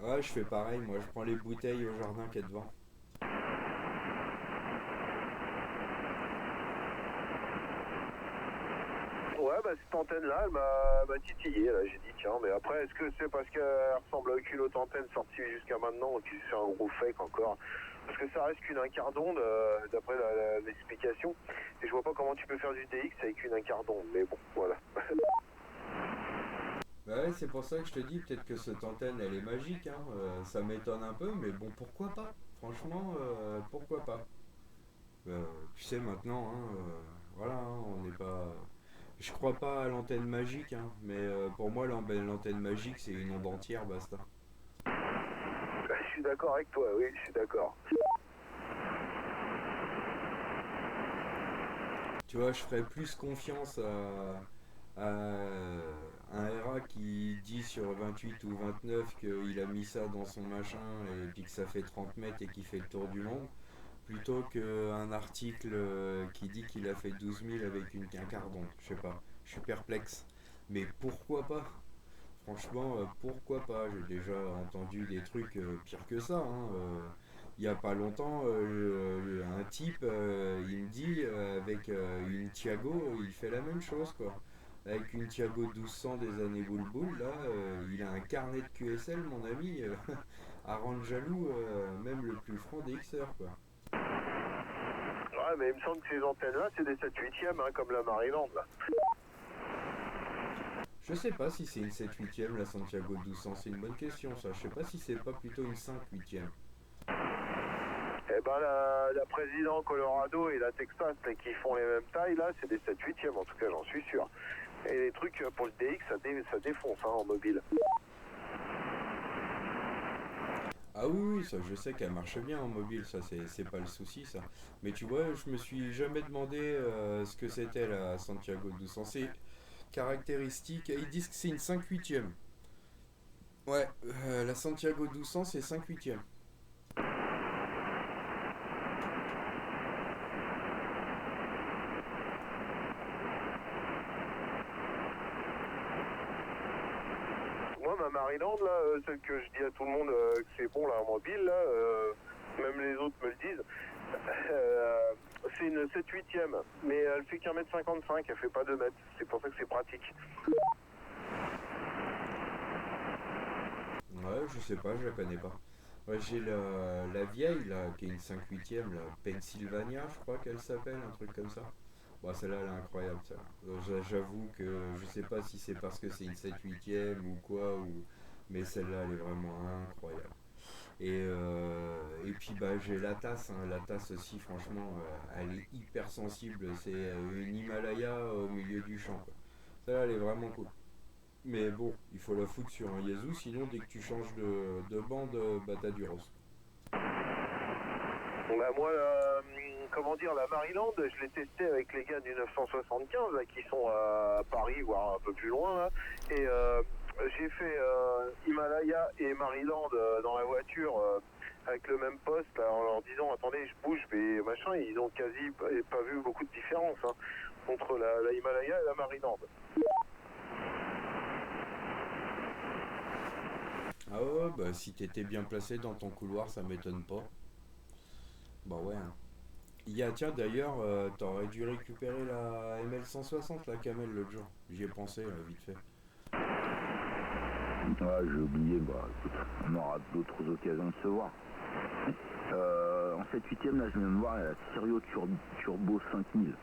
Ouais, je fais pareil, moi je prends les bouteilles au jardin qui est devant. Ouais, bah cette antenne-là, elle m'a titillé, là, j'ai dit, tiens, mais après, est-ce que c'est parce qu'elle ressemble à aucune autre antenne sortie jusqu'à maintenant, et puis c'est un gros fake encore? Parce que ça reste qu'une un quart d'onde, d'après l'explication, et je vois pas comment tu peux faire du DX avec une un quart d'onde, mais bon, voilà. Bah ouais, c'est pour ça que je te dis, peut-être que cette antenne elle est magique, hein. Ça m'étonne un peu, mais bon, pourquoi pas? Franchement, pourquoi pas? Tu sais maintenant, hein, voilà, hein, on n'est pas. Je crois pas à l'antenne magique, hein, mais pour moi l'antenne magique c'est une onde entière, basta. Je suis d'accord avec toi, oui, je suis d'accord. Tu vois, je ferais plus confiance à un RA qui dit sur 28 ou 29 qu'il a mis ça dans son machin et puis que ça fait 30 mètres et qu'il fait le tour du monde, plutôt qu'un article qui dit qu'il a fait 12 000 avec un quart d'onde. Je sais pas, je suis perplexe. Mais pourquoi pas? Franchement, pourquoi pas? J'ai déjà entendu des trucs pires que ça, hein. Il y a pas longtemps, un type, il me dit, avec une Tiago, il fait la même chose, quoi. Avec une Tiago 1200 des années boule là, il a un carnet de QSL, mon ami, à rendre jaloux, même le plus franc des Xers, quoi. Ouais, mais il me semble que ces antennes-là, c'est des 7/8e, hein, comme la Maryland, là. Je sais pas si c'est une 7/8e la Santiago 1200, c'est une bonne question ça. Je sais pas si c'est pas plutôt une 5/8e. Eh ben, la président Colorado et la Texas, là, qui font les mêmes tailles, là, c'est des 7/8e, en tout cas, j'en suis sûr. Et les trucs pour le DX, ça défonce, hein, en mobile. Ah oui, ça je sais qu'elle marche bien en mobile, ça c'est pas le souci ça. Mais tu vois, je me suis jamais demandé ce que c'était la Santiago 1200. C'est caractéristique, ils disent que c'est une 5/8e. Ouais, la Santiago 1200 c'est 5/8e. Moi, ma Maryland, là, celle que je dis à tout le monde que c'est bon, là, en mobile, là, même les autres me le disent, c'est une 7/8e, mais elle fait qu'1 m 55, elle fait pas 2 mètres. C'est pour ça que c'est pratique. Ouais, je sais pas, je la connais pas. Ouais, j'ai la vieille là, qui est une 5/8e, la Pennsylvania, je crois qu'elle s'appelle, un truc comme ça. Bon, celle-là, elle est incroyable, ça. J'avoue que je sais pas si c'est parce que c'est une 7/8e ou quoi, mais celle-là, elle est vraiment incroyable. Et puis bah, j'ai la tasse, hein. La tasse aussi, franchement, elle est hyper sensible. C'est une Himalaya au milieu du champ, quoi. Celle-là, elle est vraiment cool. Mais bon, il faut la foutre sur un Yazoo, sinon dès que tu changes de bande, bah t'as du rose. Bah, moi, comment dire, la Maryland, je l'ai testé avec les gars du 975 là, qui sont à Paris, voire un peu plus loin là. Et j'ai fait Himalaya et Maryland dans la voiture avec le même poste là, en leur disant attendez, je bouge, mais machin, ils ont quasi pas vu beaucoup de différence hein, entre la Himalaya et la Maryland. Ah ouais, bah si t'étais bien placé dans ton couloir, ça m'étonne pas. Bah ouais, hein. Tiens, d'ailleurs, t'aurais dû récupérer la ML160, la Camel, l'autre jour. J'y ai pensé, vite fait. Ah, j'ai oublié, bah écoute, on aura d'autres occasions de se voir. En 7/8ème, là, je viens de voir la Sirio Turbo 5000.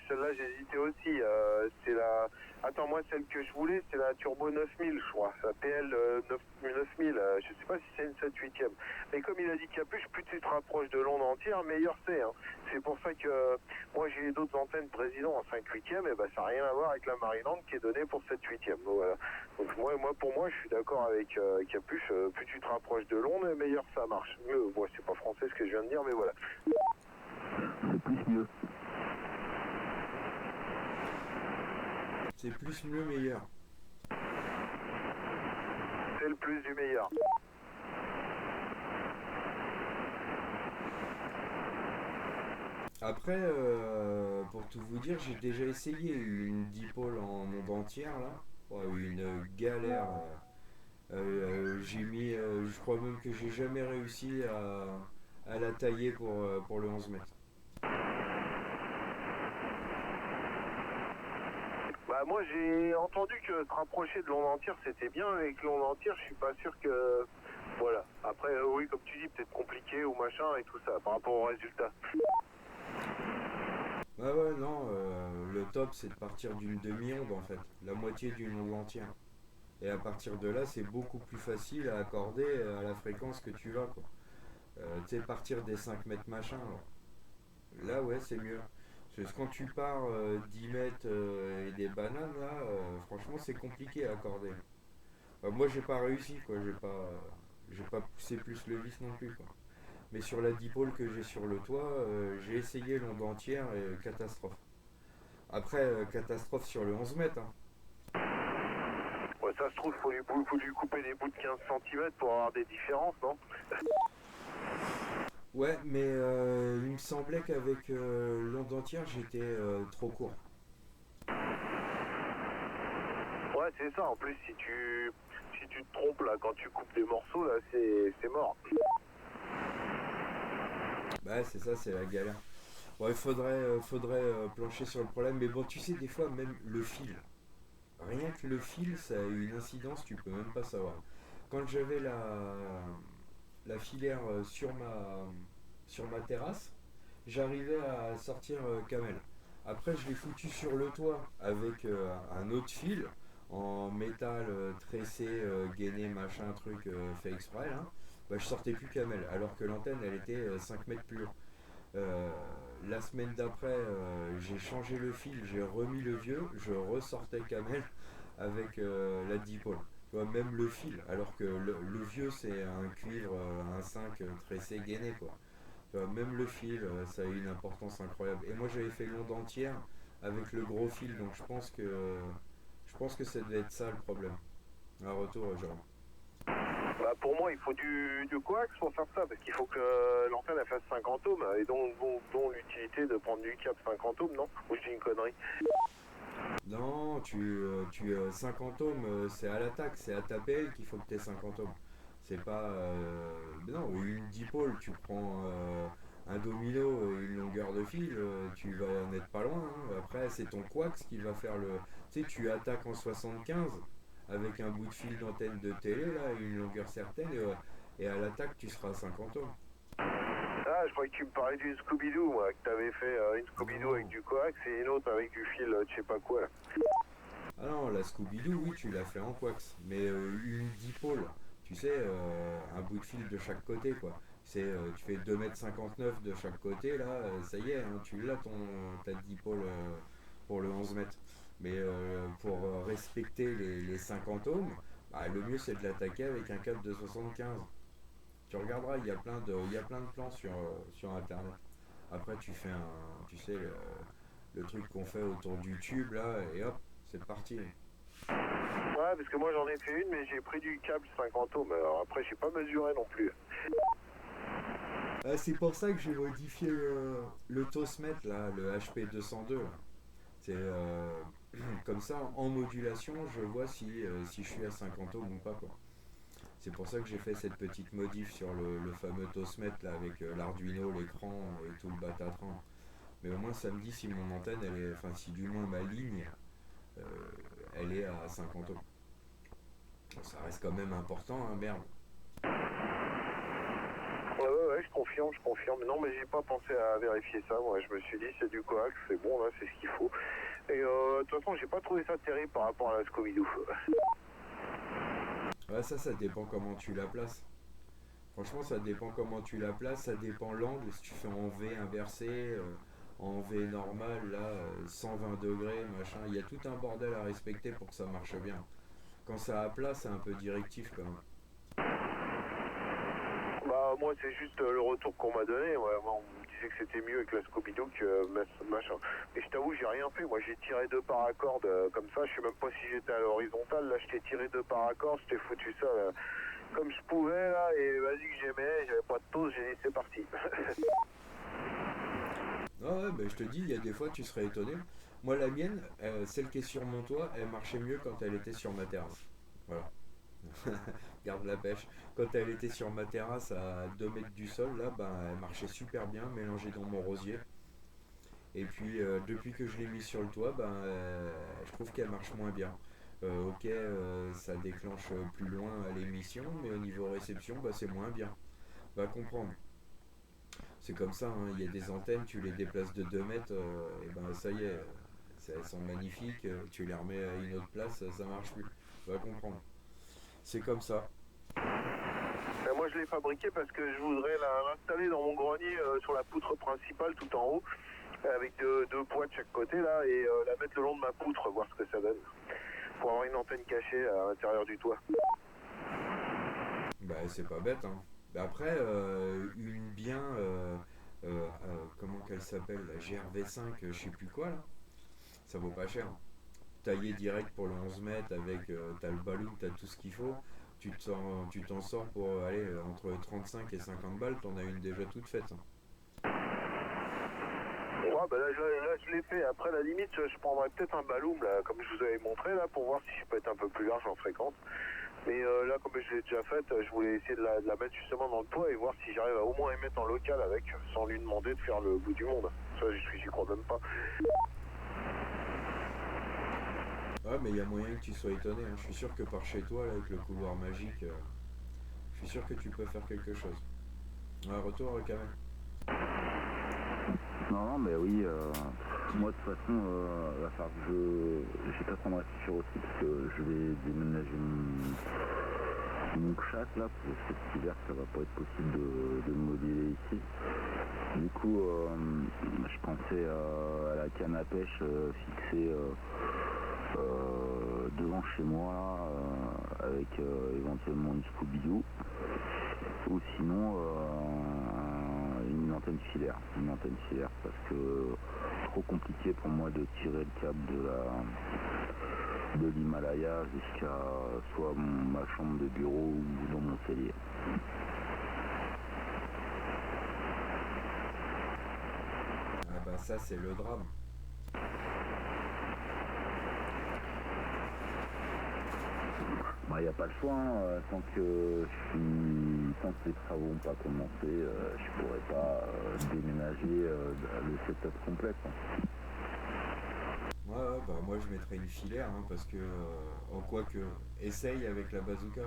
Celle-là, j'hésitais aussi. C'est la. Attends, moi, celle que je voulais, c'est la Turbo 9000, je crois. La PL 9000. Je sais pas si c'est une 7/8ème. Mais comme il a dit qu'il y a plus tu te rapproches de l'onde entière, meilleur c'est. Hein. C'est pour ça que moi, j'ai d'autres antennes président en 5/8ème, et ben ça n'a rien à voir avec la Maryland qui est donnée pour 7/8ème. Donc, voilà. Donc pour moi, je suis d'accord avec qu'il y a plus tu te rapproches de l'onde, meilleur ça marche. Mieux, bon, c'est pas français ce que je viens de dire, mais voilà. C'est plus mieux. C'est plus mieux, meilleur. C'est le plus du meilleur. Après, pour tout vous dire, j'ai déjà essayé une dipole en onde entière, là. Ouais, une galère. J'ai mis, je crois même que j'ai jamais réussi à la tailler pour le 11 mètres. Bah moi j'ai entendu que se rapprocher de l'onde entière c'était bien, avec l'onde entière je suis pas sûr que... Voilà. Après oui comme tu dis peut-être compliqué ou machin et tout ça par rapport au résultat. Ouais, non, le top c'est de partir d'une demi-onde en fait, la moitié d'une onde entière. Et à partir de là, c'est beaucoup plus facile à accorder à la fréquence que tu as, quoi. Tu sais, partir des 5 mètres machin, là ouais, c'est mieux. Parce que quand tu pars 10 mètres et des bananes, là, franchement, c'est compliqué à accorder. Moi, j'ai pas réussi, quoi. J'ai pas poussé plus le vis non plus, quoi. Mais sur la dipole que j'ai sur le toit, j'ai essayé l'onde entière et catastrophe. Après, catastrophe sur le 11 mètres, hein. Ouais ça se trouve faut lui couper des bouts de 15 cm pour avoir des différences, non? Ouais, mais il me semblait qu'avec l'onde entière, j'étais trop court. Ouais c'est ça, en plus si tu te trompes là quand tu coupes des morceaux là c'est mort. Bah, c'est ça, c'est la galère. Bon, il faudrait plancher sur le problème, mais bon, tu sais, des fois, même le fil. Rien que le fil, ça a une incidence, tu peux même pas savoir. Quand j'avais la filière sur ma terrasse, j'arrivais à sortir camel. Après, je l'ai foutu sur le toit avec un autre fil en métal tressé, gainé, machin, truc fait exprès. Là. Bah, je sortais plus camel, alors que l'antenne, elle était 5 mètres plus haut. Euh, la semaine d'après, j'ai changé le fil, j'ai remis le vieux, je ressortais camel avec la dipole. Tu vois, même le fil, alors que le vieux c'est un cuivre, un 5 tressé gainé quoi. Tu vois, même le fil, ça a une importance incroyable. Et moi j'avais fait l'onde entière avec le gros fil, donc je pense que ça devait être ça le problème. Un retour, genre. Bah pour moi il faut du coax pour faire ça, parce qu'il faut que l'antenne elle fasse 50 ohms, et dont l'utilité de prendre du câble 50 ohms, non? Ou je dis une connerie? Non, 50 ohms, c'est à l'attaque, c'est à ta PL qu'il faut que tu aies 50 ohms. C'est pas. Non, une dipole, tu prends un domino, une longueur de fil, tu vas en être pas loin, hein. Après, c'est ton coax qui va faire le. Tu sais, tu attaques en 75 avec un bout de fil d'antenne de télé, là, une longueur certaine, et à l'attaque, tu seras à 50 ohms. Ah, je croyais que tu me parlais d'une Scooby-Doo, moi, que t'avais fait une Scooby-Doo avec du coax et une autre avec du fil, je sais pas quoi. Là. Ah Ah non, la Scooby-Doo, oui, tu l'as fait en coax, mais une dipôle, tu sais, un bout de fil de chaque côté, quoi. Tu fais 2,59 m de chaque côté, là, ça y est, hein, tu l'as ta dipôle pour le 11 mètres. Mais pour respecter les 50 ohms, bah, le mieux c'est de l'attaquer avec un câble de 75. Tu regarderas, il y a plein de plans sur internet. Après, tu sais, le truc qu'on fait autour du tube, là, et hop, c'est parti. Ouais, parce que moi j'en ai fait une, mais j'ai pris du câble 50 ohms. Alors après, j'ai pas mesuré non plus. C'est pour ça que j'ai modifié le Tosmet, là, le HP202. Là. C'est comme ça, en modulation, je vois si je suis à 50 ohms ou pas, quoi. C'est pour ça que j'ai fait cette petite modif sur le fameux Tosmet, là, avec l'Arduino, l'écran et tout le batatran. Mais au moins, ça me dit si mon antenne, enfin, si du moins ma ligne, euh, elle est à 50 ohms. Bon, ça reste quand même important, hein, merde. Ouais, je confirme, je confirme. Non, mais j'ai pas pensé à vérifier ça. Moi, je me suis dit, c'est du coax, c'est bon, là, c'est ce qu'il faut. Et de toute façon, j'ai pas trouvé ça terrible par rapport à la Scooby-Doo. Ouais, ça dépend comment tu la places. Franchement, ça dépend comment tu la places, ça dépend l'angle. Si tu fais en V inversé, en V normal, là, 120 degrés, machin, il y a tout un bordel à respecter pour que ça marche bien. Quand ça à plat, c'est un peu directif quand même. Bah, moi, c'est juste le retour qu'on m'a donné. Ouais, moi, on me disait que c'était mieux avec la Scooby-Doo que machin. Mais je t'avoue, j'ai rien fait. Moi, j'ai tiré deux paracordes comme ça. Je sais même pas si j'étais à l'horizontale. Là, je t'ai tiré deux paracordes. Je t'ai foutu ça comme je pouvais, là. Et vas-y que j'aimais. J'avais pas de pause. J'ai dit, c'est parti. Ah ouais, bah, je te dis, il y a des fois, tu serais étonné. Moi, la mienne, celle qui est sur mon toit, elle marchait mieux quand elle était sur ma terrasse. Voilà. Garde la pêche. Quand elle était sur ma terrasse à 2 mètres du sol, là, ben, elle marchait super bien, mélangée dans mon rosier. Et puis, depuis que je l'ai mis sur le toit, ben, je trouve qu'elle marche moins bien. Ok, ça déclenche plus loin l'émission, mais au niveau réception, bah, c'est moins bien. Va comprendre. C'est comme ça, hein, il y a des antennes, tu les déplaces de 2 mètres, et ben ça y est, elles sont magnifiques, tu les remets à une autre place, ça marche plus. Va comprendre. C'est comme ça. Moi, je l'ai fabriqué parce que je voudrais l'installer dans mon grenier sur la poutre principale tout en haut, avec deux poids de chaque côté là, et la mettre le long de ma poutre, voir ce que ça donne, pour avoir une antenne cachée à l'intérieur du toit. Bah c'est pas bête, hein. Bah, après, une bien, comment qu'elle s'appelle, la GRV5, je sais plus quoi là, ça vaut pas cher. Taillé direct pour le 11 mètres avec, t'as le ballon, t'as tout ce qu'il faut. Tu t'en sors pour aller entre 35 et 50 balles, t'en as une déjà toute faite. Hein. Ouais, bah là, je l'ai fait. Après, la limite, je prendrais peut-être un balloon, là, comme je vous avais montré, là, pour voir si je peux être un peu plus large en fréquence. Mais là, comme je l'ai déjà faite, je voulais essayer de la mettre justement dans le toit et voir si j'arrive à au moins émettre en local avec, sans lui demander de faire le bout du monde. Ça, j'y crois même pas. Ouais, mais il y a moyen que tu sois étonné. Hein. Je suis sûr que par chez toi, là, avec le couloir magique, je suis sûr que tu peux faire quelque chose. Ouais, retour, quand même. Non, mais oui, moi de toute façon, va falloir que je vais pas prendre réfléchir aussi parce que je vais déménager mon chat là, parce que cet hiver ça va pas être possible de le mobiler ici. Du coup, je pensais à la canne à pêche fixée devant chez moi là, avec éventuellement une Scooby-Doo ou sinon une antenne filaire parce que trop compliqué pour moi de tirer le câble de l'Himalaya jusqu'à soit ma chambre de bureau ou dans mon cellier. Ah bah ça, c'est le drame. Il n'y a pas le choix, hein, tant que les travaux n'ont pas commencé, je pourrais pas déménager le setup complet. Quoi. Ouais, bah moi je mettrais une filaire, hein, parce que, en quoi que, essaye avec la bazooka.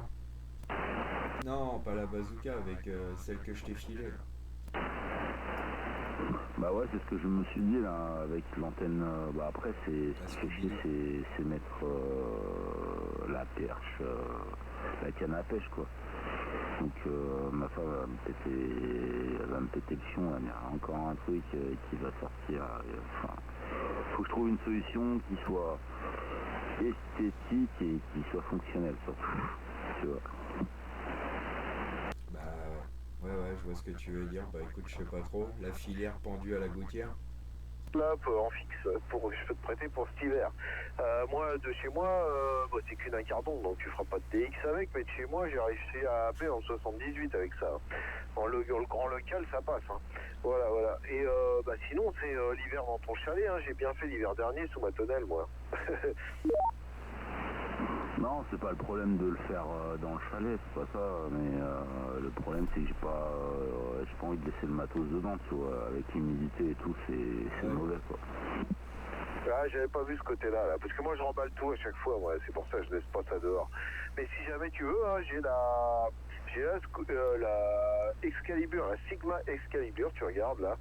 Non, pas la bazooka, avec celle que je t'ai filée. Bah ouais, c'est ce que je me suis dit là, avec l'antenne. Bah après, ce qui fait chier, c'est mettre la perche, la canne à pêche quoi. Donc ma femme va me péter le fion, là, mais il y a encore un truc qui va sortir. Enfin, faut que je trouve une solution qui soit esthétique et qui soit fonctionnelle surtout. Tu vois. Bah ouais, je vois ce que tu veux dire. Bah écoute, je sais pas trop. La filière pendue à la gouttière. Là, en fixe, je peux te prêter pour cet hiver. Moi, de chez moi, bah, c'est qu'une incardon, donc tu feras pas de DX avec, mais de chez moi, j'ai réussi à appeler en 78 avec ça. Le grand local, ça passe. Hein. Voilà. Et bah, sinon, c'est l'hiver dans ton chalet. Hein. J'ai bien fait l'hiver dernier sous ma tonnelle, moi. Non, c'est pas le problème de le faire dans le chalet, c'est pas ça, mais le problème c'est que j'ai pas envie de laisser le matos dedans, tu vois, avec l'humidité et tout, c'est mauvais quoi. Ah, j'avais pas vu ce côté-là, là, parce que moi je remballe tout à chaque fois, moi, c'est pour ça que je laisse pas ça dehors. Mais si jamais tu veux, hein, j'ai la Excalibur, la Sigma Excalibur, tu regardes là,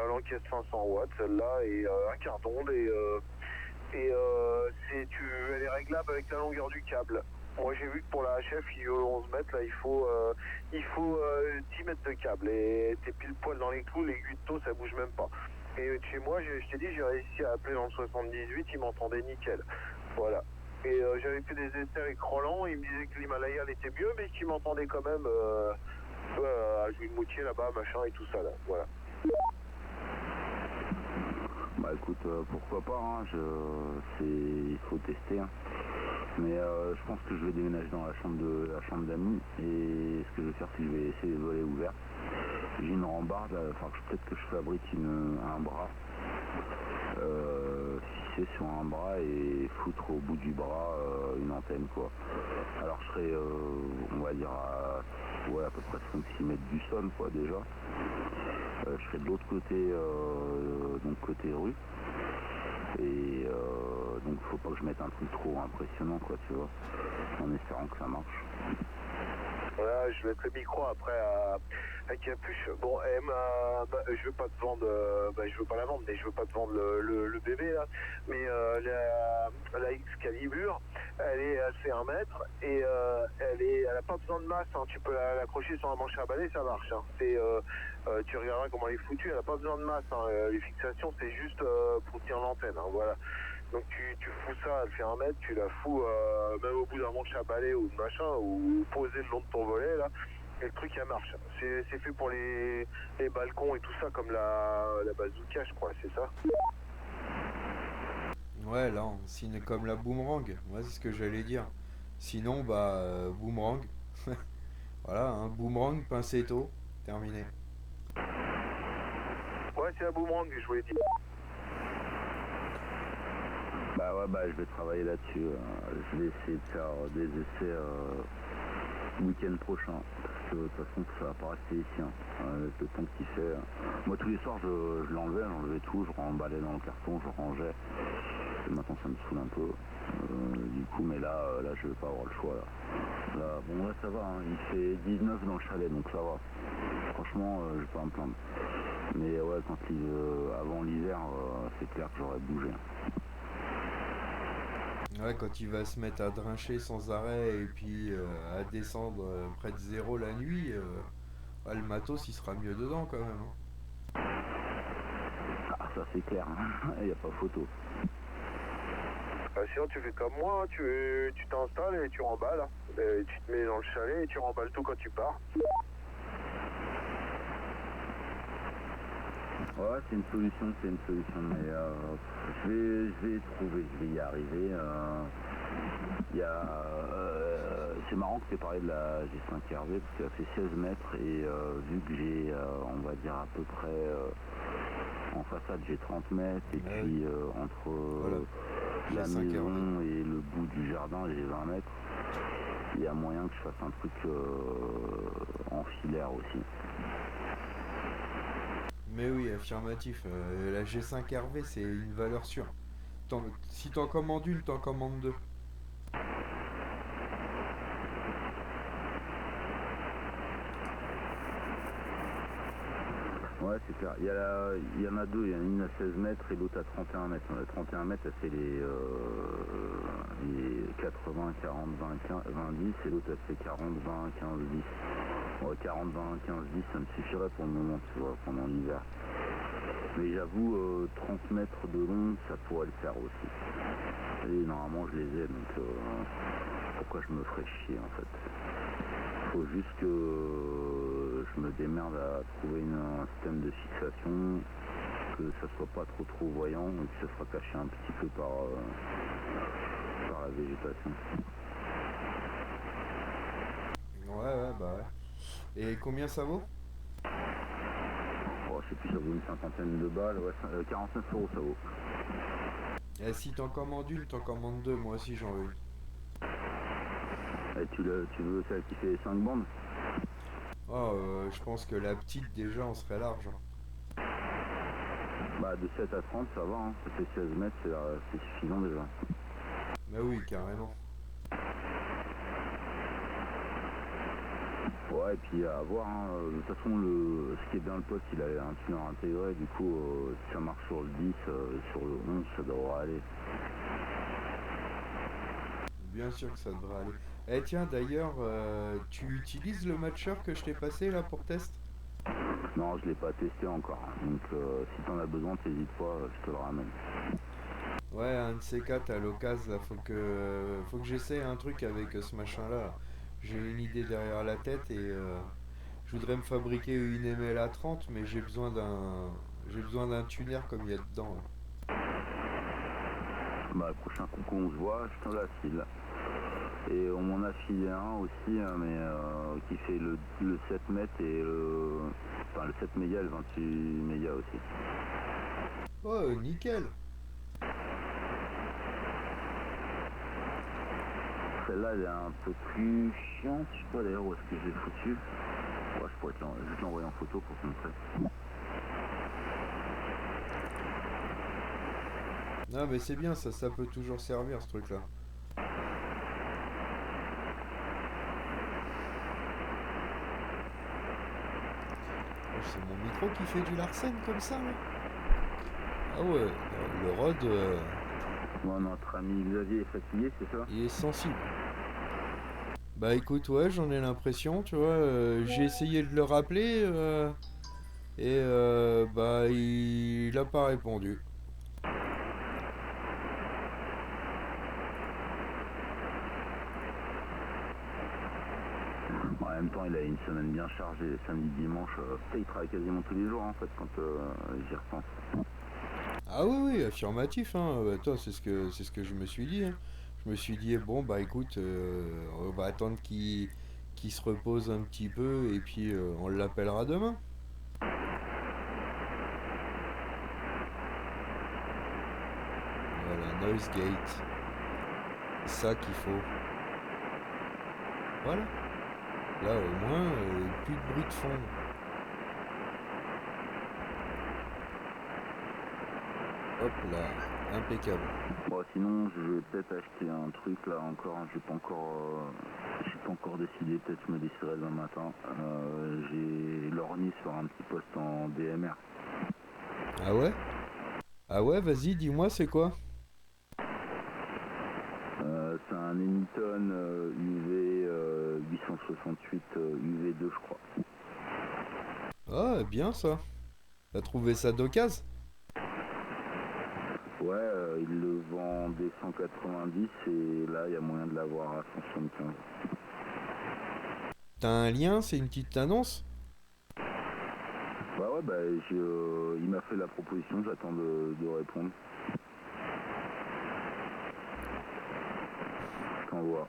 l'encaisse 500 watts, celle-là, et un carton, elle est réglable avec la longueur du câble. Moi j'ai vu que pour la HF, il y a 11 mètres, là il faut 10 mètres de câble et t'es pile poil dans les clous, l'aiguille de taux ça bouge même pas. Et chez moi, je t'ai dit, j'ai réussi à appeler dans le 78, il m'entendait nickel. Voilà. Et j'avais fait des essais avec Roland, il me disait que l'Himalaya elle était mieux, mais qu'il m'entendait quand même à Jouy-le-Moutier là-bas, machin et tout ça là. Voilà. Bah écoute, pourquoi pas, hein, il faut tester. Hein. Mais je pense que je vais déménager dans la chambre d'amis et ce que je vais faire c'est que je vais laisser les volets ouverts. J'ai une rambarde, peut-être que je fabrique un bras fixé sur un bras et foutre au bout du bras une antenne quoi. Alors je serai on va dire à peu près 5-6 mètres du sol quoi déjà. Je serai de l'autre côté, donc côté rue. Et donc faut pas que je mette un truc trop impressionnant quoi tu vois, en espérant que ça marche. Voilà, je vais mettre le micro après à Capuche. Bon, je veux pas te vendre, je veux pas la vendre, mais je veux pas te vendre le bébé là. Mais la Excalibur, elle fait 1 mètre et elle a pas besoin de masse. Hein. Tu peux l'accrocher sur un manche à balai, ça marche. Hein. Tu regarderas comment elle est foutue, elle a pas besoin de masse. Hein. Les fixations, c'est juste pour tenir l'antenne. Hein. Voilà. Donc tu fous ça, elle fait 1 mètre, tu la fous même au bout d'un manche à balai ou de machin, ou posé le long de ton volet là, et le truc elle marche. C'est fait pour les balcons et tout ça, comme la bazooka je crois, c'est ça? Ouais, là, sinon comme la boomerang, moi c'est ce que j'allais dire. Sinon, boomerang. Voilà, un boomerang, pincetto, terminé. Ouais, c'est la boomerang que je voulais dire. Bah ouais, je vais travailler là-dessus. Je vais essayer de faire des essais le week-end prochain. Parce que de toute façon, ça va pas rester ici. Hein. Avec le temps qu'il fait. Moi, tous les soirs, je j'enlevais tout, je remballais dans le carton, je rangeais. Et maintenant, ça me saoule un peu. Du coup, mais là, je vais pas avoir le choix. Là, ça va. Hein. Il fait 19 dans le chalet, donc ça va. Franchement, je vais pas me plaindre. Mais ouais, avant l'hiver, c'est clair que j'aurais bougé. Ouais, quand il va se mettre à drincher sans arrêt et puis à descendre près de zéro la nuit, le matos il sera mieux dedans quand même. Hein. Ah, ça c'est clair, il n'y a pas photo. Sinon tu fais comme moi, tu t'installes et tu remballes. Et tu te mets dans le chalet et tu remballes tout quand tu pars. Ouais, c'est une solution, mais je vais y arriver. C'est marrant que tu aies parlé de la G5 RV parce qu'elle fait 16 mètres et vu que j'ai, on va dire à peu près, en façade j'ai 30 mètres et puis entre la maison et le bout du jardin j'ai 20 mètres, il y a moyen que je fasse un truc en filaire aussi. Mais oui, affirmatif. La G5 RV, c'est une valeur sûre. Si t'en commandes une, t'en commandes deux. Ouais, c'est clair. Il y en a deux, il y en a une à 16 mètres et l'autre à 31 mètres. La 31 mètres, elle fait les 80, 40, 20, 15, 20, 10 et l'autre, elle fait 40, 20, 15, 10. Ouais, 40, 20, 15, 10, ça me suffirait pour le moment, tu vois, pendant l'hiver. Mais j'avoue, 30 mètres de long, ça pourrait le faire aussi. Et normalement, je les ai, donc pourquoi je me ferais chier, en fait? Faut juste que je me démerde à trouver un système de fixation, que ça soit pas trop voyant et que ça soit caché un petit peu par la végétation. Ouais, bah ouais. Et combien ça vaut? Oh, je sais plus, ça vaut une cinquantaine de balles, ouais, 49 € ça vaut. Et si t'en commandes une, t'en commandes deux, moi aussi j'en veux une. Et tu veux celle qui fait 5 bandes? Oh, je pense que la petite déjà on serait large. Hein. Bah de 7 à 30 ça va, hein. Ça fait 16 mètres, c'est suffisant déjà. Bah oui, carrément. Ouais, et puis à voir, hein. De toute façon, ce qui est bien, le poste, il a un tuner intégré, du coup, si ça marche sur le 10, sur le 11, ça devrait aller. Bien sûr que ça devrait aller. Eh tiens, d'ailleurs, tu utilises le matcher que je t'ai passé là pour test? Non, je l'ai pas testé encore, hein. Donc si t'en as besoin, t'hésites pas, je te le ramène. Ouais, un de ces quatre à l'occasion, là, faut que j'essaie un truc avec ce machin-là. J'ai une idée derrière la tête et je voudrais me fabriquer une MLA 30, mais j'ai besoin d'un tuner comme il y a dedans. Là. Bah, le prochain coup qu'on se voit, je te la file. Et on m'en a filé un aussi, hein, mais qui fait le 7 mètres et enfin, le 7 mégas et le 28 mégas aussi. Oh, nickel! Celle-là, elle est un peu plus chiante, je sais pas d'ailleurs où est-ce que je l'ai foutu. Ouais, je pourrais te l'envoyer en photo pour te montrer. Non, mais c'est bien, ça peut toujours servir ce truc-là. Oh, c'est mon micro qui fait du Larsen comme ça, là? Ah ouais, le Rod, Bon, notre ami Xavier est fatigué, c'est ça? il est sensible. Bah écoute, ouais, j'en ai l'impression, tu vois. J'ai essayé de le rappeler et bah il a pas répondu. En même temps, il a une semaine bien chargée, samedi, dimanche. Il travaille quasiment tous les jours en fait quand j'y repense. Ah oui, oui, affirmatif, hein. Bah, toi, c'est ce que je me suis dit. Hein. Je me suis dit, bon, bah écoute, on va attendre qu'il se repose un petit peu et puis on l'appellera demain. Voilà, noise gate. C'est ça qu'il faut. Voilà. Là, au moins, plus de bruit de fond. Hop là, impeccable. Bon, sinon, je vais peut-être acheter un truc là encore. J'ai pas encore décidé. Peut-être je me déciderai demain matin. J'ai lorgné sur un petit poste en DMR. Ah ouais? Ah ouais, vas-y, dis-moi, c'est quoi? C'est un Eniton UV 868 UV2, je crois. Ah, bien ça. T'as trouvé ça d'occasion? Ouais, il le vend des 190 et là, il y a moyen de l'avoir à 175. T'as un lien? C'est une petite annonce? Ouais, bah, il m'a fait la proposition, j'attends de répondre. Je t'envoie.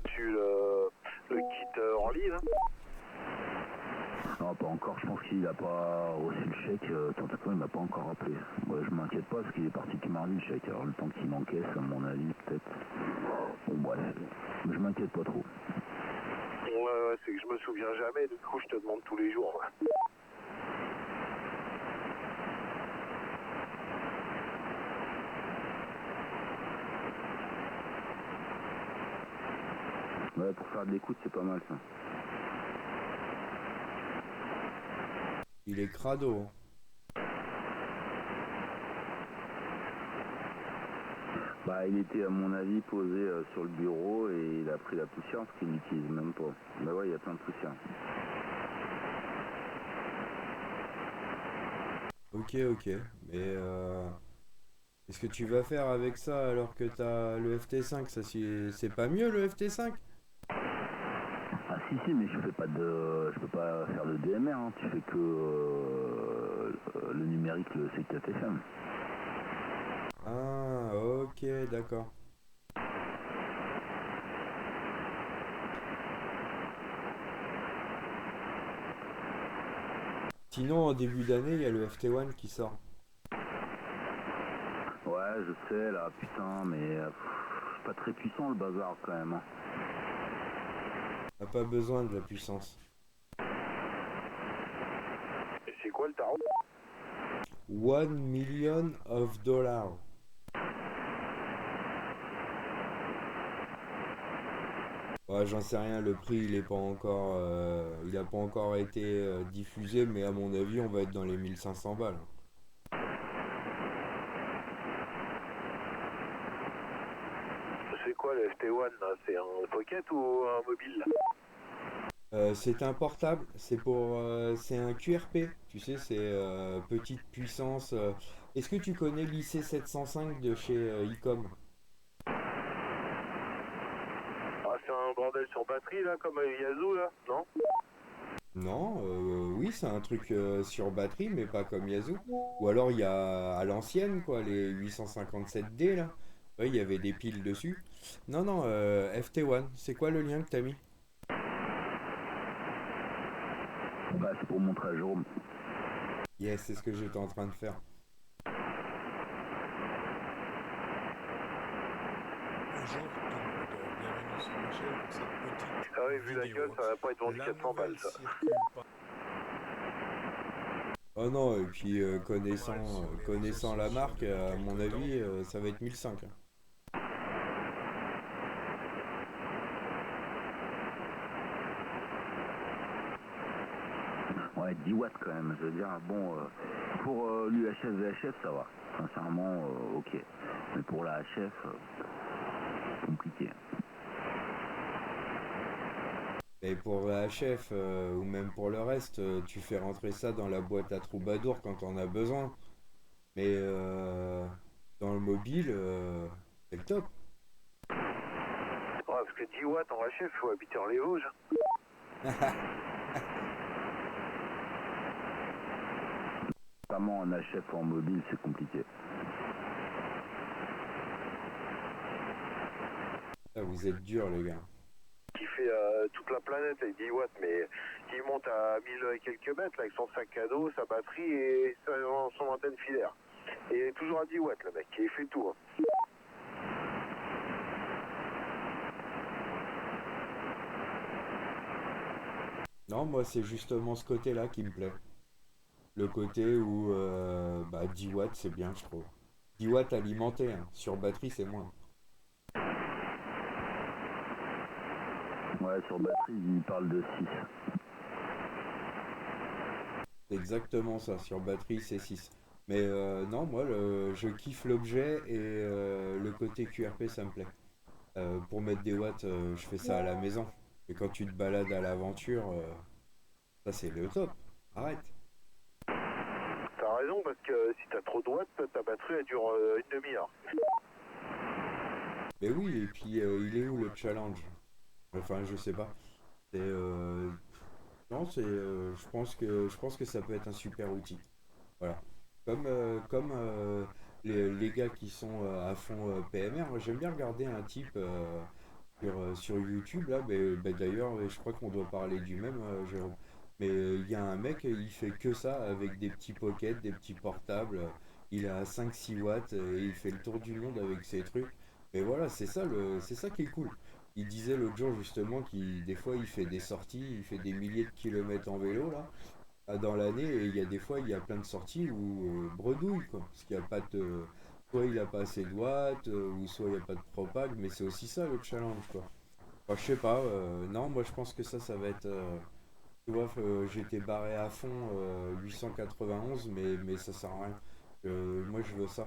Tu le kit en ligne? Non, pas encore, je pense qu'il a pas reçu le chèque. Tantôt, il m'a pas encore appelé. Ouais, je m'inquiète pas parce qu'il est parti que mardi le chèque. Alors, le temps qu'il m'encaisse, à mon avis, peut-être. Bon, bref. Mais je m'inquiète pas trop. Ouais, c'est que je me souviens jamais, du coup je te demande tous les jours. Ouais, pour faire de l'écoute, c'est pas mal ça. Il est crado, hein. Bah, il était à mon avis posé sur le bureau et il a pris la poussière parce qu'il n'utilise même pas. Bah ouais, il y a plein de poussière. Ok, ok. Mais qu'est-ce que tu vas faire avec ça alors que t'as le FT5? Ça, c'est pas mieux le FT5? Ah si, mais je peux pas faire de DMR, hein. Tu fais que le numérique, le C4FM. Ah, ok, d'accord. Sinon, en début d'année, il y a le FT1 qui sort. Ouais, je sais là, putain, mais c'est pas très puissant le bazar quand même, hein. T'as pas besoin de la puissance. Et c'est quoi le tarot? 1 million of dollars. Ouais, j'en sais rien, le prix il est pas encore, il a pas encore été diffusé, mais à mon avis on va être dans les 1500 balles. C'est quoi le FT1 là? C'est un pocket ou un mobile là? C'est un portable, c'est un QRP, tu sais, c'est petite puissance. Est-ce que tu connais l'IC705 de chez Icom? Ah, c'est un bordel sur batterie là, comme Yazoo là, non? Non, oui, c'est un truc sur batterie, mais pas comme Yazoo. Ou alors il y a à l'ancienne, quoi, les 857D là. Ouais, il y avait des piles dessus. Non, non, FT1, c'est quoi le lien que t'as mis? Bah, c'est pour montrer à Jérôme. Yes, c'est ce que j'étais en train de faire. Bonjour tout le monde, bienvenue sur ma chaîne pour cette petite Ah oui, vu la vidéo. gueule, ça va pas être vendu La 400 balles nouvelle ça. circule pas Oh non, et puis connaissant, mal sur les connaissant réseaux la sociaux marque, depuis à mon quelques avis, temps. ça va être 1005. Hein. Ouais, 10 watts quand même, je veux dire, bon, pour l'UHF VHF, ça va. Sincèrement, ok. Mais pour la HF, compliqué. Et pour la HF, ou même pour le reste, tu fais rentrer ça dans la boîte à troubadour quand on a besoin. Mais dans le mobile, c'est le top. Ouais, parce que 10 watts en HF, faut habiter dans les Vosges. Notamment en HF ou en mobile, c'est compliqué. Ah, vous êtes durs, les gars. Qui fait toute la planète avec 10 watts, mais qui monte à 1000 et quelques mètres là, avec son sac à dos, sa batterie et son antenne filaire. Et il est toujours à 10 watts le mec, il fait tout. Hein. Non, moi, c'est justement ce côté-là qui me plaît. Le côté où 10 watts, c'est bien, je trouve. 10 watts alimentés, hein. Sur batterie, c'est moins. Ouais, sur batterie, il parle de 6. C'est exactement ça. Sur batterie, c'est 6. Mais non, moi, je kiffe l'objet et le côté QRP, ça me plaît. Pour mettre des watts, je fais ça à la maison. Et quand tu te balades à l'aventure, ça, c'est le top. Arrête. T'as raison, parce que si t'as trop de watts, ta batterie elle dure une demi-heure. Mais oui, et puis il est où le challenge? Enfin, je sais pas. C'est non, c'est je pense que ça peut être un super outil. Voilà. Comme les gars qui sont à fond PMR, moi j'aime bien regarder un type sur YouTube là, mais d'ailleurs je crois qu'on doit parler du même Jérôme. Mais il y a un mec, il fait que ça avec des petits pockets, des petits portables. Il a 5-6 watts et il fait le tour du monde avec ses trucs. Mais voilà, c'est ça qui est cool. Il disait l'autre jour justement qu'il des fois il fait des sorties, il fait des milliers de kilomètres en vélo là dans l'année et il y a des fois il y a plein de sorties où bredouille quoi parce qu'il n'y a pas de soit il a pas assez de watts ou soit il n'y a pas de propag mais c'est aussi ça le challenge quoi. Enfin, je sais pas non moi je pense que ça va être Tu vois, j'étais barré à fond 891, mais ça sert à rien. Moi, je veux ça.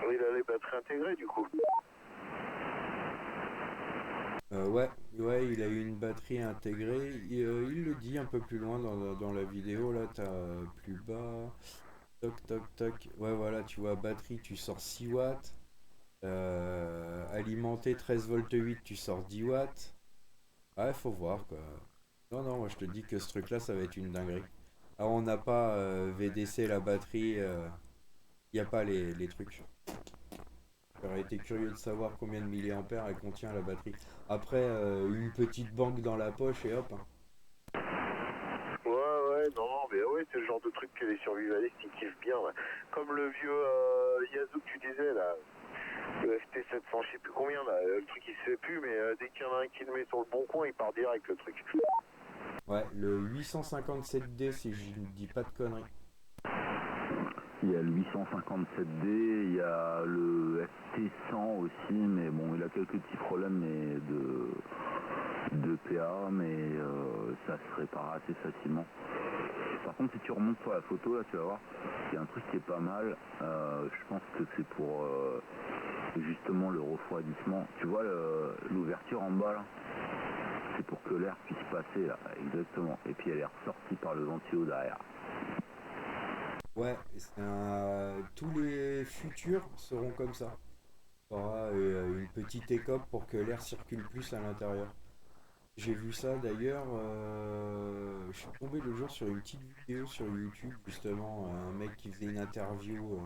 Oui, il a les batteries intégrées du coup. Ouais, il a eu une batterie intégrée. Il le dit un peu plus loin dans la vidéo. Là, t'as plus bas. Toc, toc, toc. Ouais, voilà, tu vois, batterie, tu sors 6 watts. Alimenté 13 volts 8, tu sors 10 watts. Ouais, faut voir quoi. Non, non, moi je te dis que ce truc-là, ça va être une dinguerie. Alors, on n'a pas VDC la batterie. Il n'y a pas les trucs. J'aurais été curieux de savoir combien de milliampères elle contient la batterie. Après, une petite banque dans la poche et hop, hein. Ouais, non, mais ouais, c'est le genre de truc que les survivalistes ils kiffent bien. Ouais. Comme le vieux Yazoo que tu disais là, le FT700, je sais plus combien là, le truc il se fait plus, mais dès qu'il y en a un qui le met sur le bon coin, il part direct le truc. Ouais, le 857D, si je ne dis pas de conneries. Il y a le 857D, il y a le FT100 aussi, mais bon, il a quelques petits problèmes mais de PA, mais ça se répare assez facilement. Par contre, si tu remontes sur la photo, là, tu vas voir, il y a un truc qui est pas mal. Je pense que c'est pour justement le refroidissement. Tu vois l'ouverture en bas, là, c'est pour que l'air puisse passer, là, exactement. Et puis elle est ressortie par le ventilo derrière. Ouais, tous les futurs seront comme ça. Tu auras une petite écope pour que l'air circule plus à l'intérieur. J'ai vu ça d'ailleurs, je suis tombé le jour sur une petite vidéo sur YouTube, justement, un mec qui faisait une interview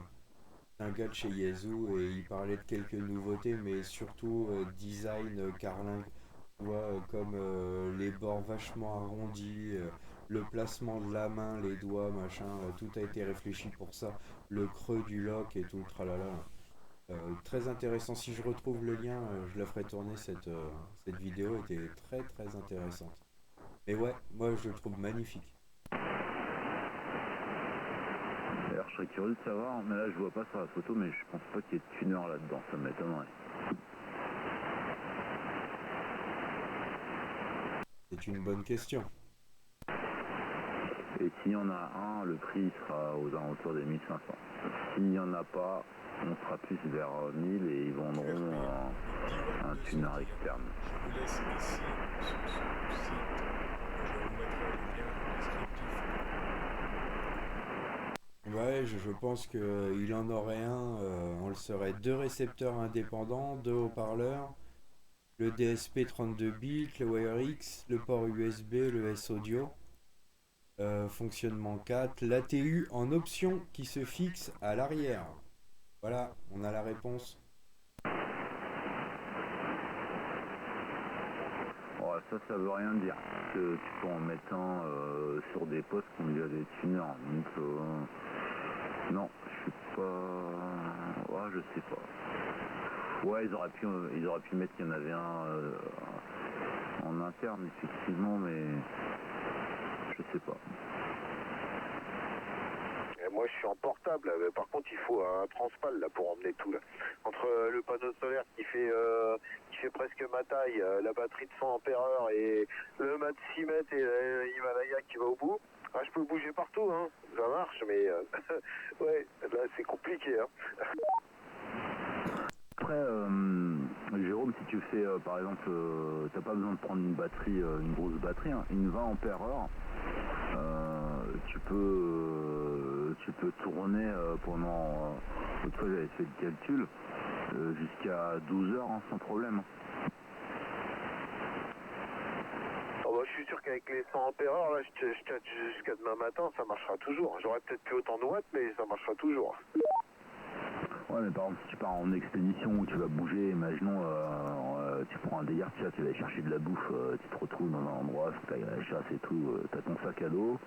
d'un gars de chez Yazoo et il parlait de quelques nouveautés, mais surtout design carlingue, tu vois, comme les bords vachement arrondis, le placement de la main, les doigts, machin, tout a été réfléchi pour ça, le creux du lock et tout le tralala. Très intéressant. Si je retrouve le lien, je la ferai tourner. Cette vidéo était très très intéressante. Mais ouais, moi je le trouve magnifique. D'ailleurs, je serais curieux de savoir, mais là je vois pas sur la photo, mais je pense pas qu'il y ait de tuner là-dedans, ça m'étonnerait. C'est une bonne question. Et s'il y en a un, le prix sera aux alentours des 1500. S'il n'y en a pas, on sera plus vers 1000 et ils vendront un tuner externe. Je vous laisse ici sur son site. Je vous mettrai le lien descriptif. Ouais, je pense qu'il en aurait un. On le serait deux récepteurs indépendants, deux haut-parleurs, le DSP 32 bits, le WireX, le port USB, le S-Audio. Fonctionnement 4, l'ATU en option qui se fixe à l'arrière. Voilà, on a la réponse. Ouais, ça veut rien dire. Parce que tu peux en mettre un sur des postes qu'on lui a des tuners. Donc, non, je suis pas... Ouais, je sais pas. Ouais, ils auraient pu mettre qu'il y en avait un en interne, effectivement, mais je sais pas. Et moi je suis en portable, mais par contre il faut un transpal là pour emmener tout là. Entre le panneau solaire qui fait presque ma taille, la batterie de 100 ampères et le mat 6 mètres et l'Himalaya qui va au bout. Ah, je peux bouger partout, hein, ça marche, mais ouais, là c'est compliqué. Hein. Après, Jérôme, si tu fais, par exemple, t'as pas besoin de prendre une batterie, une grosse batterie, hein, une 20 ampères heure, tu peux tourner pendant, l'autre fois j'avais fait le calcul, jusqu'à 12 heures hein, sans problème. Oh, bah, je suis sûr qu'avec les 100 ampères heure, là, je tâte jusqu'à demain matin, ça marchera toujours. J'aurai peut-être plus autant de watts, mais ça marchera toujours. Ouais, mais par exemple, si tu pars en expédition où tu vas bouger, imaginons, tu prends un délire, tu vas aller chercher de la bouffe, tu te retrouves dans un endroit, faut que tu ailles à la chasse et tout, t'as ton sac à dos,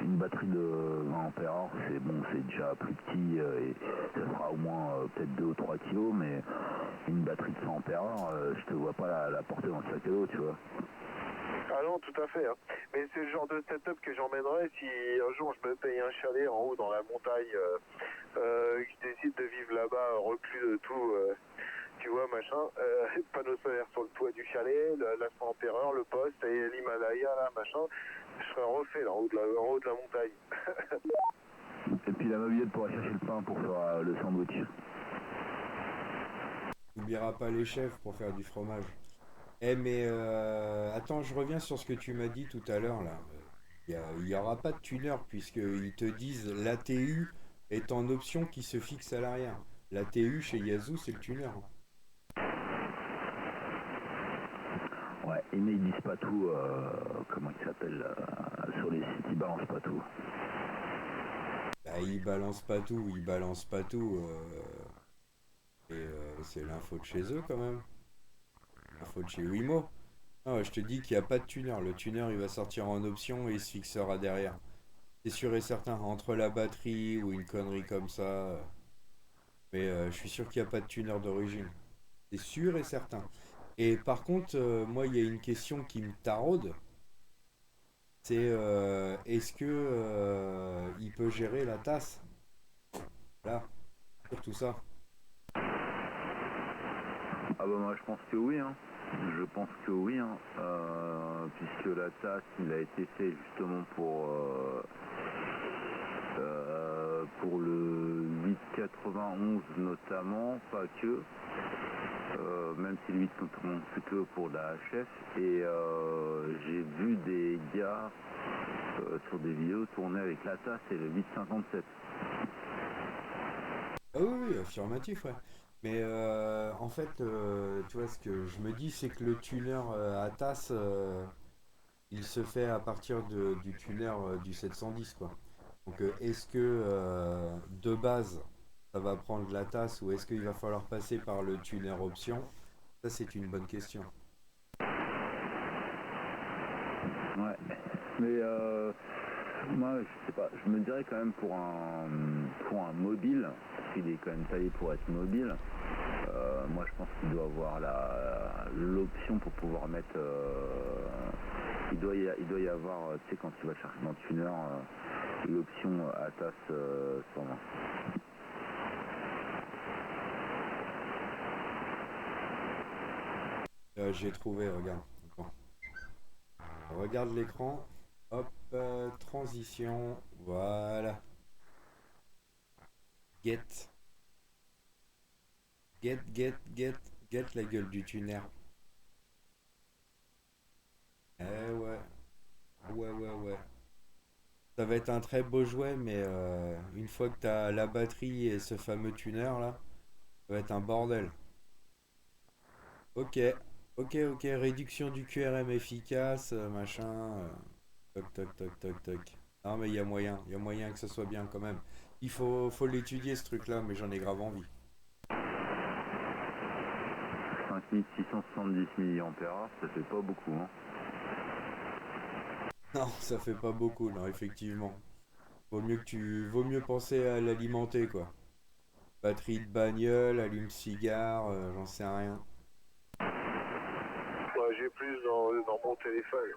une batterie de 20 ampères heure, c'est bon, c'est déjà plus petit et ça fera au moins peut-être 2 ou 3 kilos, mais une batterie de 100 ampères heure, je te vois pas la porter dans le sac à dos, tu vois. Ah non, tout à fait. Hein. Mais c'est le genre de setup que j'emmènerais si un jour je me paye un chalet en haut dans la montagne, que je décide de vivre là-bas, reclus de tout. tu vois, machin, panneau solaire sur le toit du chalet, l'ascenseur empereur, le poste et l'Himalaya, là, machin, je serais refait là, en haut de la montagne. Et puis la mobilette pour aller chercher le pain pour faire le sandwich. N'oubliera pas les chèvres pour faire du fromage. Eh mais attends, je reviens sur ce que tu m'as dit tout à l'heure là. Il y aura pas de tuner puisqu'ils te disent l'ATU est en option qui se fixe à l'arrière. L'ATU chez Yazoo c'est le tuner, hein. Ouais, mais ils disent pas tout, comment il s'appelle, sur les sites, ils balancent pas tout. Bah, ils balancent pas tout, ils balancent pas tout. C'est l'info de chez eux quand même. L'info de chez Wimo. Non, je te dis qu'il n'y a pas de tuner. Le tuner il va sortir en option et il se fixera derrière. C'est sûr et certain, entre la batterie ou une connerie comme ça. Mais je suis sûr qu'il n'y a pas de tuner d'origine. C'est sûr et certain. Et par contre, moi, il y a une question qui me taraude. C'est est-ce que il peut gérer la tasse? Là, surtout ça. Ah bah moi je pense que oui, hein. Je pense que oui, hein. Puisque la tasse, il a été fait justement pour le 891 notamment, pas que. Même si le 891 c'est que pour la HF. Et j'ai vu des gars sur des vidéos tourner avec la tasse et le 857. Ah oui, oui, affirmatif, ouais. Mais en fait, tu vois, ce que je me dis, c'est que le tuner à tasse, il se fait à partir du tuner du 710, quoi. Donc, est-ce que de base, ça va prendre la tasse ou est-ce qu'il va falloir passer par le tuner option? Ça, c'est une bonne question. Ouais, mais moi je sais pas, je me dirais quand même pour un mobile, parce qu'il est quand même taillé pour être mobile, moi je pense qu'il doit avoir l'option pour pouvoir mettre, il doit y avoir, tu sais quand tu vas chercher dans le tuner, l'option ATAS 120. J'ai trouvé, regarde. Attends. Regarde l'écran. Hop, transition. Voilà. Get. Get la gueule du tuner. Eh ouais. Ouais. Ça va être un très beau jouet, mais une fois que t'as la batterie et ce fameux tuner là, ça va être un bordel. Ok. Ok. Réduction du QRM efficace, machin. Toc. Non, mais il y a moyen que ça soit bien quand même. Faut l'étudier ce truc-là, mais j'en ai grave envie. 5670 mAh, ça fait pas beaucoup, hein. Non, ça fait pas beaucoup, non, effectivement. Vaut mieux penser à l'alimenter, quoi. Batterie de bagnole, allume-cigare, j'en sais rien. Ouais, j'ai plus dans mon téléphone.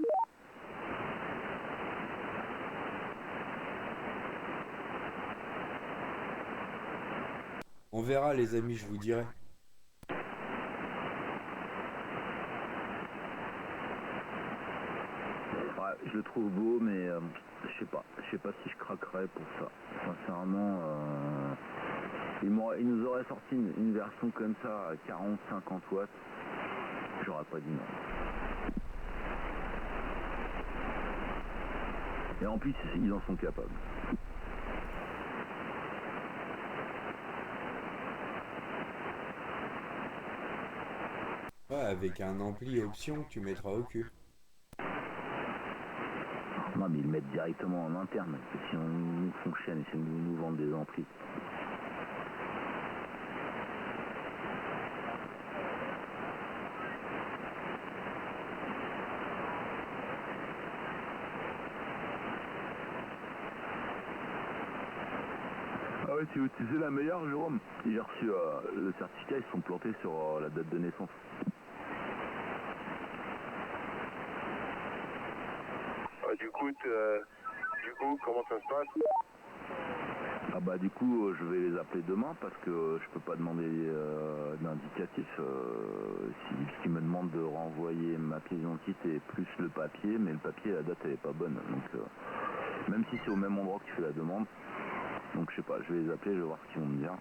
On verra, les amis, je vous dirai. Ouais, je le trouve beau, mais je sais pas si je craquerais pour ça. Sincèrement, il nous aurait sorti une version comme ça à 40-50 watts, j'aurais pas dit non. Et en plus, ils en sont capables. Ouais, avec un ampli option, tu mettras au cul. Non, mais ils le mettent directement en interne, parce que si on nous fonctionne et si nous vendent des amplis. Ah ouais, tu sais la meilleure, Jérôme? J'ai reçu le certificat, ils sont plantés sur la date de naissance. Du coup, comment ça se passe? Ah Ah bah du coup je vais les appeler demain parce que je peux pas demander d'indicatif. S'ils me demandent de renvoyer ma pièce d'identité plus le papier, mais le papier la date elle est pas bonne. Donc même si c'est au même endroit que tu fais la demande, donc je sais pas, je vais les appeler, je vais voir ce qu'ils vont me dire.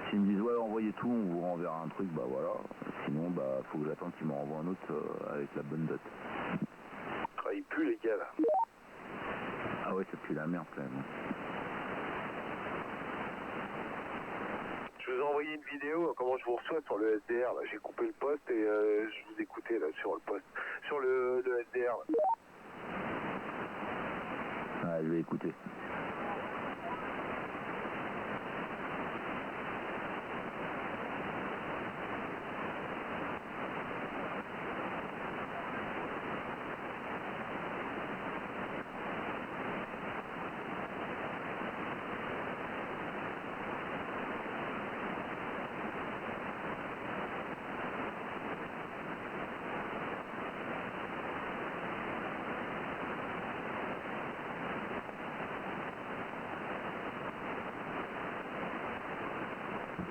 S'ils me disent ouais envoyez tout, on vous renverra un truc, bah voilà. Sinon bah faut que j'attende qu'ils m'en renvoient un autre avec la bonne date. Ah, il pue les gars là. Ah ouais ça pue la merde quand même. Je vous ai envoyé une vidéo, comment je vous reçois sur le SDR, là. J'ai coupé le poste et je vous écoutais là sur le poste, sur le SDR. Là. Ah je vais écouter.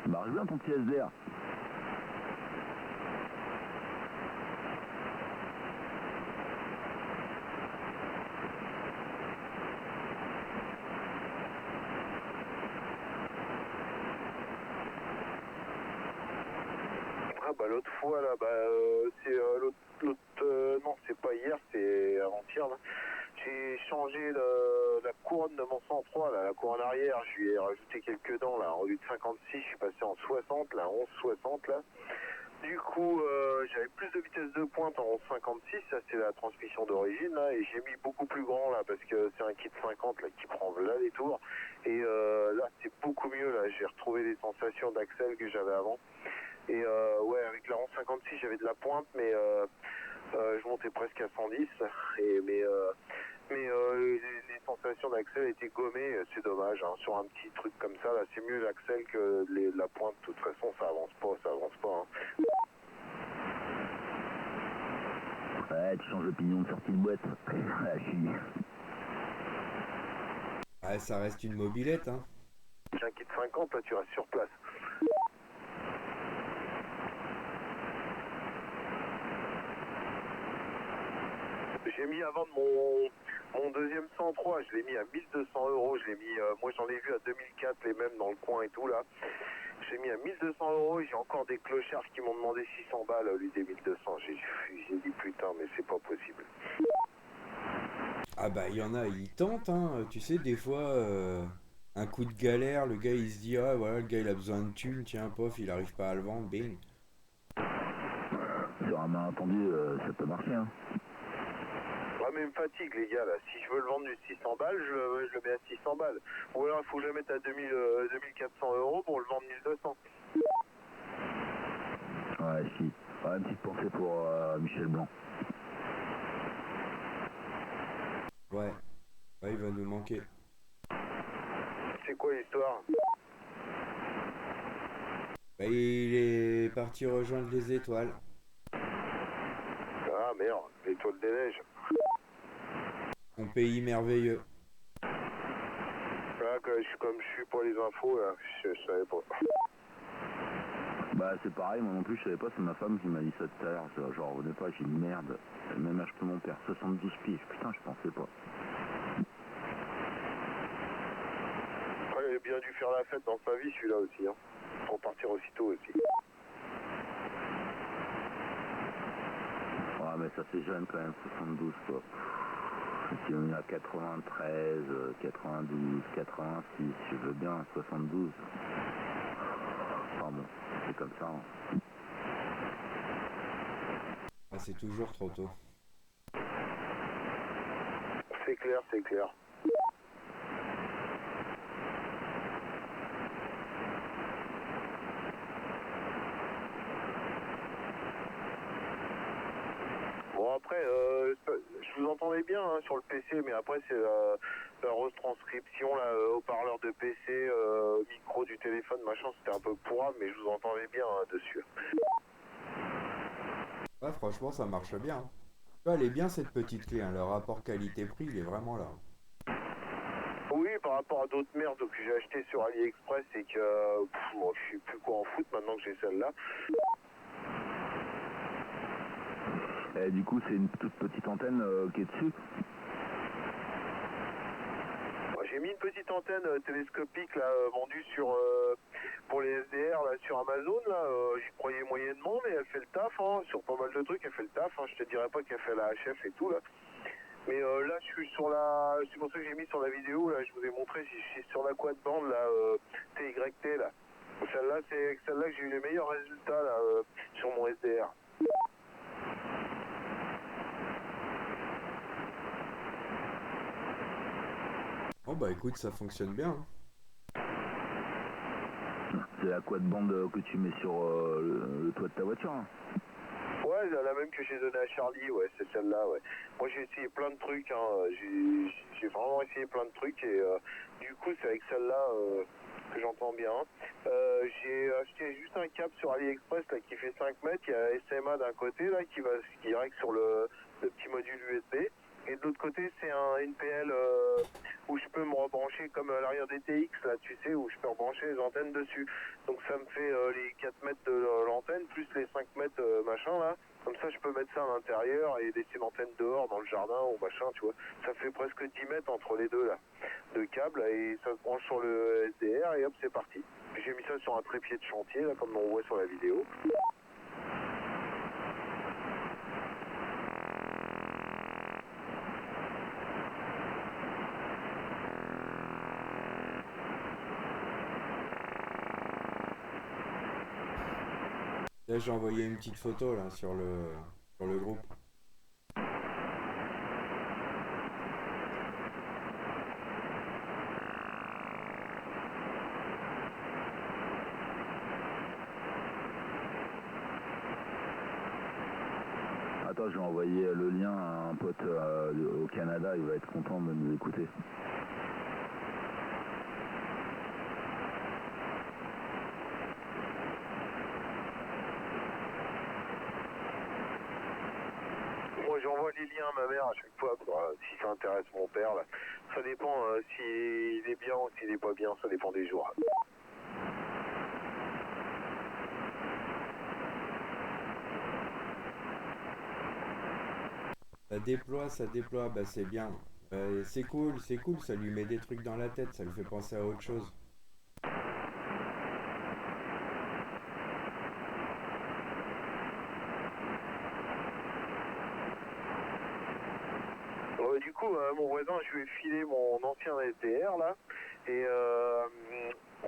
Marche bien ton petit SDR. Ah bah l'autre fois là, bah c'est non c'est pas hier, c'est avant-hier là. J'ai changé la couronne de mon 103 là, la couronne arrière, je lui ai rajouté quelques dents là, au lieu de 56, je suis passé en 60 là, 11,60 là. Du coup, j'avais plus de vitesse de pointe en 11,56, ça c'est la transmission d'origine là, et j'ai mis beaucoup plus grand là parce que c'est un kit 50 là qui prend là les tours, et là c'est beaucoup mieux là, j'ai retrouvé les sensations d'axel que j'avais avant. Et ouais, avec la 11,56 j'avais de la pointe, mais je montais presque à 110, mais les sensations d'axel étaient gommées, c'est dommage, hein, sur un petit truc comme ça, là c'est mieux l'axel que la pointe, de toute façon ça avance pas. Hein. Ouais, tu changes le pignon de sortie de boîte. Ah, Ah, ça reste une mobilette, hein. J'ai un kit 50, là tu restes sur place. J'ai mis avant de mon deuxième 103, je l'ai mis à 1200 €, je l'ai mis, moi j'en ai vu à 2004 les mêmes dans le coin et tout là. J'ai mis à 1200 € et j'ai encore des clochards qui m'ont demandé 600 balles au lieu des 1200. J'ai dit putain mais c'est pas possible. Ah bah il y en a, ils tentent, hein. Tu sais, des fois, un coup de galère, le gars il se dit, ah voilà, le gars il a besoin de thunes, tiens, pof, il arrive pas à le vendre, bing. sur un malentendu, ça peut marcher, hein. Ouais mais il me fatigue les gars là, si je veux le vendre du 600 balles, je le mets à 600 balles. Ou alors il faut que je le mette à 2400 € pour le vendre 1200. Ouais, si. Ouais, une petite pensée pour Michel Blanc. Ouais, ouais, il va nous manquer. C'est quoi l'histoire? Bah il est parti rejoindre les étoiles. Ah merde, l'étoile des neiges. Mon pays merveilleux. Là, comme je suis pas les infos là, je savais pas. Bah c'est pareil, moi non plus je savais pas, c'est ma femme qui m'a dit ça tout à l'heure, genre revenais pas, j'ai dit merde, même âge que mon père, 72 pieds, putain je pensais pas. Ouais, il a bien dû faire la fête dans sa vie celui-là aussi, hein. Pour partir aussitôt aussi. Ouais mais ça fait jeune quand même, 72 quoi. Si on est à 93, 92, 86, je veux bien, 72. Enfin bon, c'est comme ça. Hein. Ah, c'est toujours trop tôt. C'est clair, c'est clair. Bon après, je vous entendais bien hein, sur le PC, mais après c'est la retranscription, là, haut-parleur de PC, micro du téléphone, machin, c'était un peu pourrable, mais je vous entendais bien hein, dessus. Ouais, franchement, ça marche bien, hein. Tu vois, elle est bien cette petite clé, hein. Le rapport qualité-prix, il est vraiment là. Oui, par rapport à d'autres merdes que j'ai acheté sur AliExpress et que moi, je sais plus quoi en foutre maintenant que j'ai celle-là. Et du coup, c'est une toute petite antenne qui est dessus. J'ai mis une petite antenne télescopique là, vendue sur pour les SDR là, sur Amazon. Là, j'y croyais moyennement, mais elle fait le taf. Hein, sur pas mal de trucs, elle fait le taf. Hein, je te dirais pas qu'elle fait la HF et tout là. Mais là, je suis sur la. C'est pour ça que j'ai mis sur la vidéo là. Je vous ai montré. Je suis sur la quad band là, TYT là. Celle-là, c'est celle-là que j'ai eu les meilleurs résultats là sur mon SDR. Oh bah écoute, ça fonctionne bien. Hein. C'est la quad bande que tu mets sur le toit de ta voiture. Hein. Ouais, la même que j'ai donnée à Charlie, ouais, c'est celle-là, ouais. Moi j'ai essayé plein de trucs, hein. J'ai vraiment essayé plein de trucs et du coup c'est avec celle-là que j'entends bien. J'ai acheté juste un câble sur AliExpress là, qui fait 5 mètres, il y a SMA d'un côté là qui direct sur le petit module USB. Et de l'autre côté, c'est une PL où je peux me rebrancher comme à l'arrière des TX, là, tu sais, où je peux rebrancher les antennes dessus. Donc ça me fait les 4 mètres de l'antenne, plus les 5 mètres machin, là. Comme ça, je peux mettre ça à l'intérieur et laisser l'antenne dehors, dans le jardin ou machin, tu vois. Ça fait presque 10 mètres entre les deux, là, de câble, et ça se branche sur le SDR, et hop, c'est parti. J'ai mis ça sur un trépied de chantier, là, comme on voit sur la vidéo. Là, j'ai envoyé une petite photo là sur le groupe. Attends, je vais envoyer le lien à un pote au Canada, il va être content de nous écouter. Moi j'envoie les liens à ma mère à chaque fois, quoi, si ça intéresse mon père. Là. Ça dépend s'il est bien ou s'il est pas bien, ça dépend des jours. Ça déploie, bah c'est bien. C'est cool, ça lui met des trucs dans la tête, ça lui fait penser à autre chose. Du coup, mon voisin, je lui ai filé mon ancien SDR là, et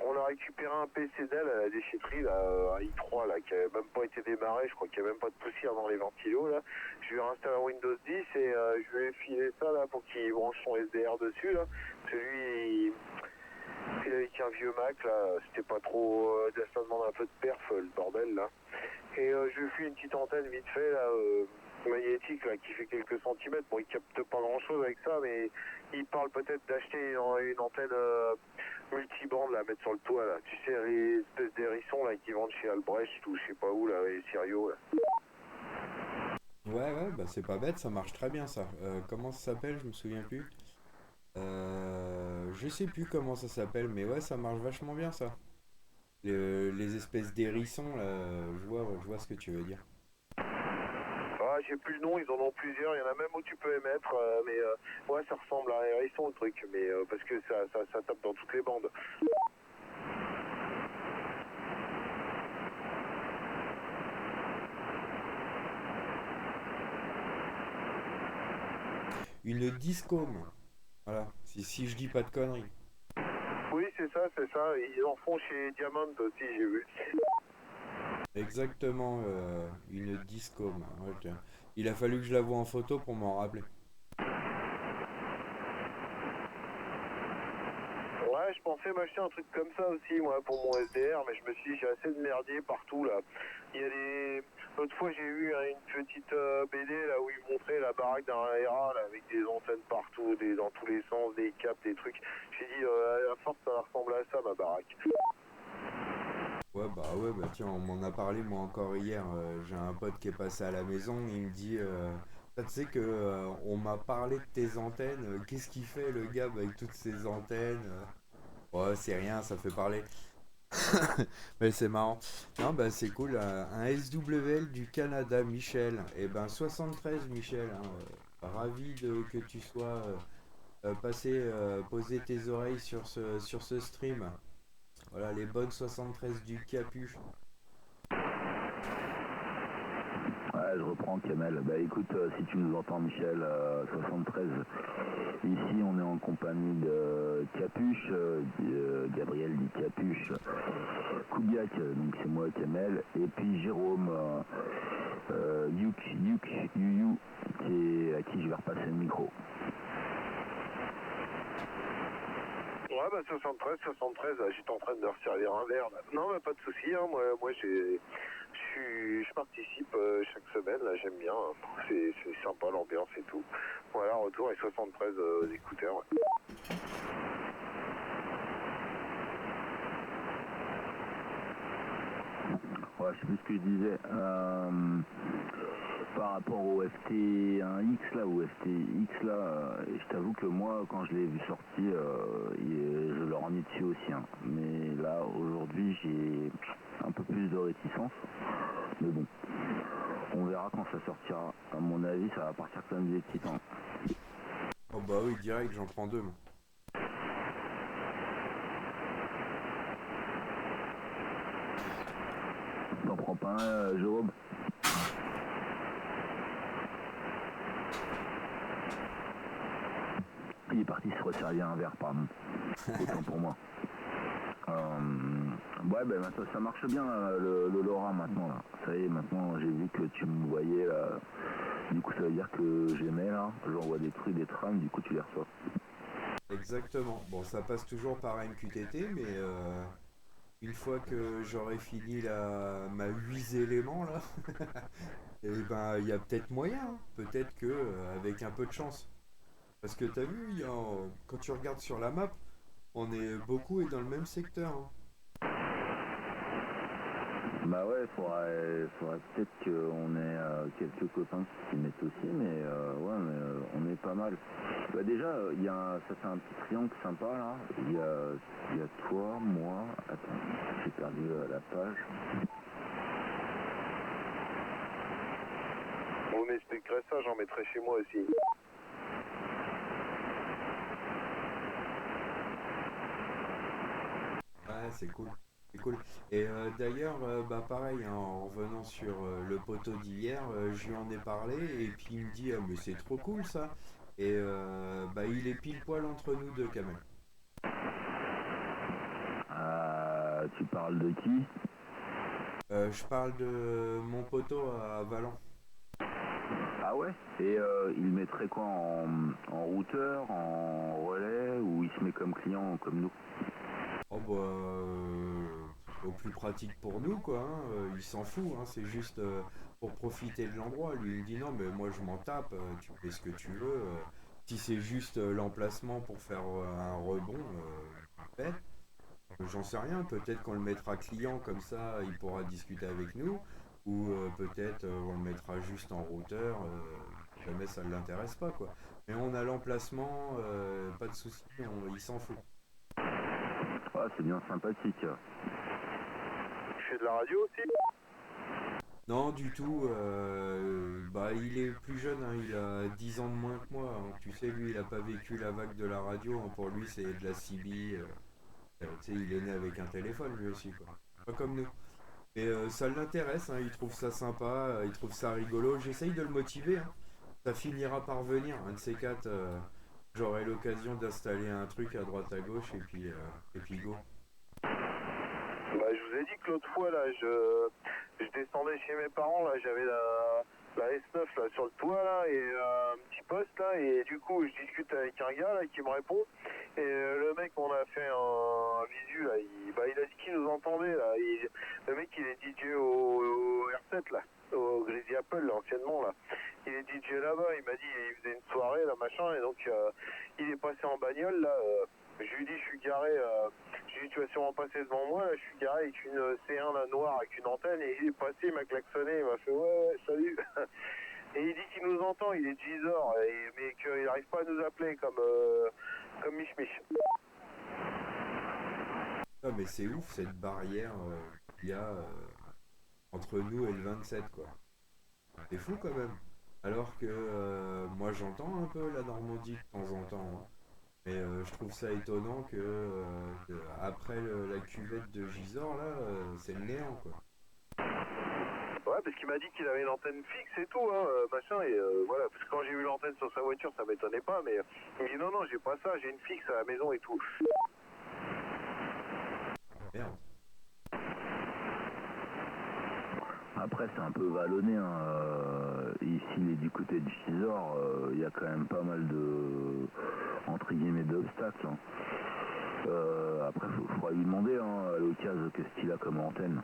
on a récupéré un PCDL à la déchetterie, là, un i3 là, qui avait même pas été démarré, je crois qu'il n'y a même pas de poussière dans les ventilos là. Je lui ai réinstallé un Windows 10 et je lui ai filé ça là pour qu'il branche son SDR dessus là. Parce que lui, il avait qu'un vieux Mac là, c'était pas trop. Ça demande un peu de perf le bordel là. Et je lui ai filé une petite antenne vite fait là. Magnétique là, qui fait quelques centimètres. Bon, il capte pas grand chose avec ça, mais il parle peut-être d'acheter une antenne multibande là, à mettre sur le toit là. Tu sais, les espèces d'hérissons là qui vendent chez Albrecht ou je sais pas où là, les Sirio là. Ouais, bah c'est pas bête, ça marche très bien ça. Comment ça s'appelle, je me souviens plus. Je sais plus comment ça s'appelle, mais ouais, ça marche vachement bien ça. Les espèces d'hérissons là, je vois ce que tu veux dire. Ah, j'ai plus le nom, ils en ont plusieurs, il y en a même où tu peux émettre, mais ouais, ça ressemble à un hérisson le truc, mais parce que ça tape dans toutes les bandes. Une discom. Voilà, si je dis pas de conneries. Oui, c'est ça, ils en font chez Diamond aussi, j'ai vu. Exactement, une discom. Ouais, tiens. Il a fallu que je la voie en photo pour m'en rappeler. Ouais, je pensais m'acheter un truc comme ça aussi, moi, pour mon SDR, mais je me suis dit, j'ai assez de merdier partout, là. Il y a des... L'autre fois, j'ai eu une petite BD, là, où ils montraient la baraque d'un RA, là, avec des antennes partout, dans tous les sens, des câbles, des trucs. J'ai dit, à force, ça va ressembler à ça, ma baraque. Ouais, bah tiens, on m'en a parlé moi encore hier. J'ai un pote qui est passé à la maison, il me dit Ça, tu sais que on m'a parlé de tes antennes. Qu'est-ce qu'il fait le gars avec toutes ces antennes? Ouais, c'est rien, ça fait parler. Mais c'est marrant. Non, bah c'est cool. Un SWL du Canada, Michel. Et ben 73, Michel, hein, ravi que tu sois passé, poser tes oreilles sur ce stream. Voilà, les bonnes 73 du Capuche. Ouais, je reprends Kamel. Bah écoute, si tu nous entends Michel, 73, ici on est en compagnie de Capuche, Gabriel dit Capuche, Koubiak, donc c'est moi Kamel, et puis Jérôme, Yuyu, à qui je vais repasser le micro. Ouais, bah 73, j'étais en train de me resservir un verre là. Non, mais pas de souci, hein. Moi je participe chaque semaine, là, j'aime bien. Hein. C'est sympa l'ambiance et tout. Voilà, retour avec 73 aux écouteurs. Ouais. Ouais, je sais plus ce que je disais. Par rapport au FT1X là, ou FTX là, je t'avoue que moi, quand je l'ai vu sortir, je leur en ai dessus aussi. Hein. Mais là, aujourd'hui, j'ai un peu plus de réticence. Mais bon, on verra quand ça sortira. À mon avis, ça va partir comme des titans. Oh bah oui, direct, j'en prends deux, moi. T'en prends pas un, Jérôme? Il est parti se resservir un verre, pardon. Autant pour moi. Ouais, ben maintenant ça marche bien le LoRa maintenant là. Ça y est, maintenant j'ai vu que tu me voyais là. Du coup ça veut dire que j'aimais là. J'envoie des trucs, des trames, du coup tu les reçois. Exactement. Bon, ça passe toujours par MQTT, mais une fois que j'aurai fini ma 8 éléments là, et ben il y a peut-être moyen, hein. Peut-être que avec un peu de chance. Parce que t'as vu, quand tu regardes sur la map, on est beaucoup et dans le même secteur, hein. Bah ouais, faudrait peut-être qu'on ait quelques copains qui s'y mettent aussi, mais ouais, mais on est pas mal. Bah déjà, ça fait un petit triangle sympa là. Il y a toi, moi. Attends, j'ai perdu la page. Vous m'expliquerez ça, j'en mettrai chez moi aussi. Ouais, c'est cool. C'est cool. Et d'ailleurs, bah pareil, hein, en revenant sur le poteau d'hier, je lui en ai parlé et puis il me dit ah, mais c'est trop cool ça. Et bah il est pile poil entre nous deux, Kamel. Tu parles de qui? Je parle de mon poteau à Valence. Ah ouais? Et il mettrait quoi en routeur, en relais, ou il se met comme client comme nous? Oh bah au plus pratique pour nous quoi, hein, il s'en fout, hein, c'est juste pour profiter de l'endroit. Lui il me dit non mais moi je m'en tape, tu fais ce que tu veux. Si c'est juste l'emplacement pour faire un rebond, fais. J'en sais rien, peut-être qu'on le mettra client comme ça il pourra discuter avec nous, ou peut-être on le mettra juste en routeur, jamais ça ne l'intéresse pas quoi. Mais on a l'emplacement, pas de souci, il s'en fout. Ah, c'est bien sympathique. Tu fais de la radio aussi? Non, du tout. Bah, il est plus jeune, hein, il a 10 ans de moins que moi. Donc, tu sais, lui, il a pas vécu la vague de la radio, hein. Pour lui, c'est de la CB. Tu sais, il est né avec un téléphone, lui aussi, quoi. Pas comme nous. Mais ça l'intéresse, hein, il trouve ça sympa, il trouve ça rigolo. J'essaye de le motiver, hein. Ça finira par venir. Un de ces quatre, j'aurai l'occasion d'installer un truc à droite à gauche et puis go. Bah, je vous ai dit que l'autre fois, là, je descendais chez mes parents, là, j'avais la S9 là, sur le toit, là, et un petit poste, là, et du coup, je discute avec un gars, là, qui me répond, et le mec, on a fait un visu, là, il a dit qu'il nous entendait, là, le mec, il est DJ au R7, là, au Greasy Apple, là, anciennement, là. Il est DJ là-bas, il m'a dit, il faisait une soirée, là, machin, et donc, il est passé en bagnole, là, je lui dis, je suis garé, j'ai dit, tu vas sûrement passer devant moi, là, je suis garé avec une C1 là, noire avec une antenne, et il est passé, il m'a klaxonné, il m'a fait, ouais, salut. Et il dit qu'il nous entend, il est de Gisors, mais qu'il n'arrive pas à nous appeler comme Mich Mich. Ah, mais c'est ouf cette barrière qu'il y a entre nous et le 27, quoi. C'est fou quand même. Alors que moi j'entends un peu la Normandie de temps en temps, hein. Mais je trouve ça étonnant que après la cuvette de Gisors, là, c'est le néant, quoi. Ouais, parce qu'il m'a dit qu'il avait une antenne fixe et tout, hein, machin, et voilà, parce que quand j'ai vu l'antenne sur sa voiture, ça m'étonnait pas, mais il me dit non, j'ai pas ça, j'ai une fixe à la maison et tout. Merde. Après, c'est un peu vallonné, hein. Ici, il est du côté de Gisors, il y a quand même pas mal de, entre guillemets, d'obstacles, hein. Après, faudra lui demander, hein, à l'occasion, qu'est-ce qu'il a comme antenne.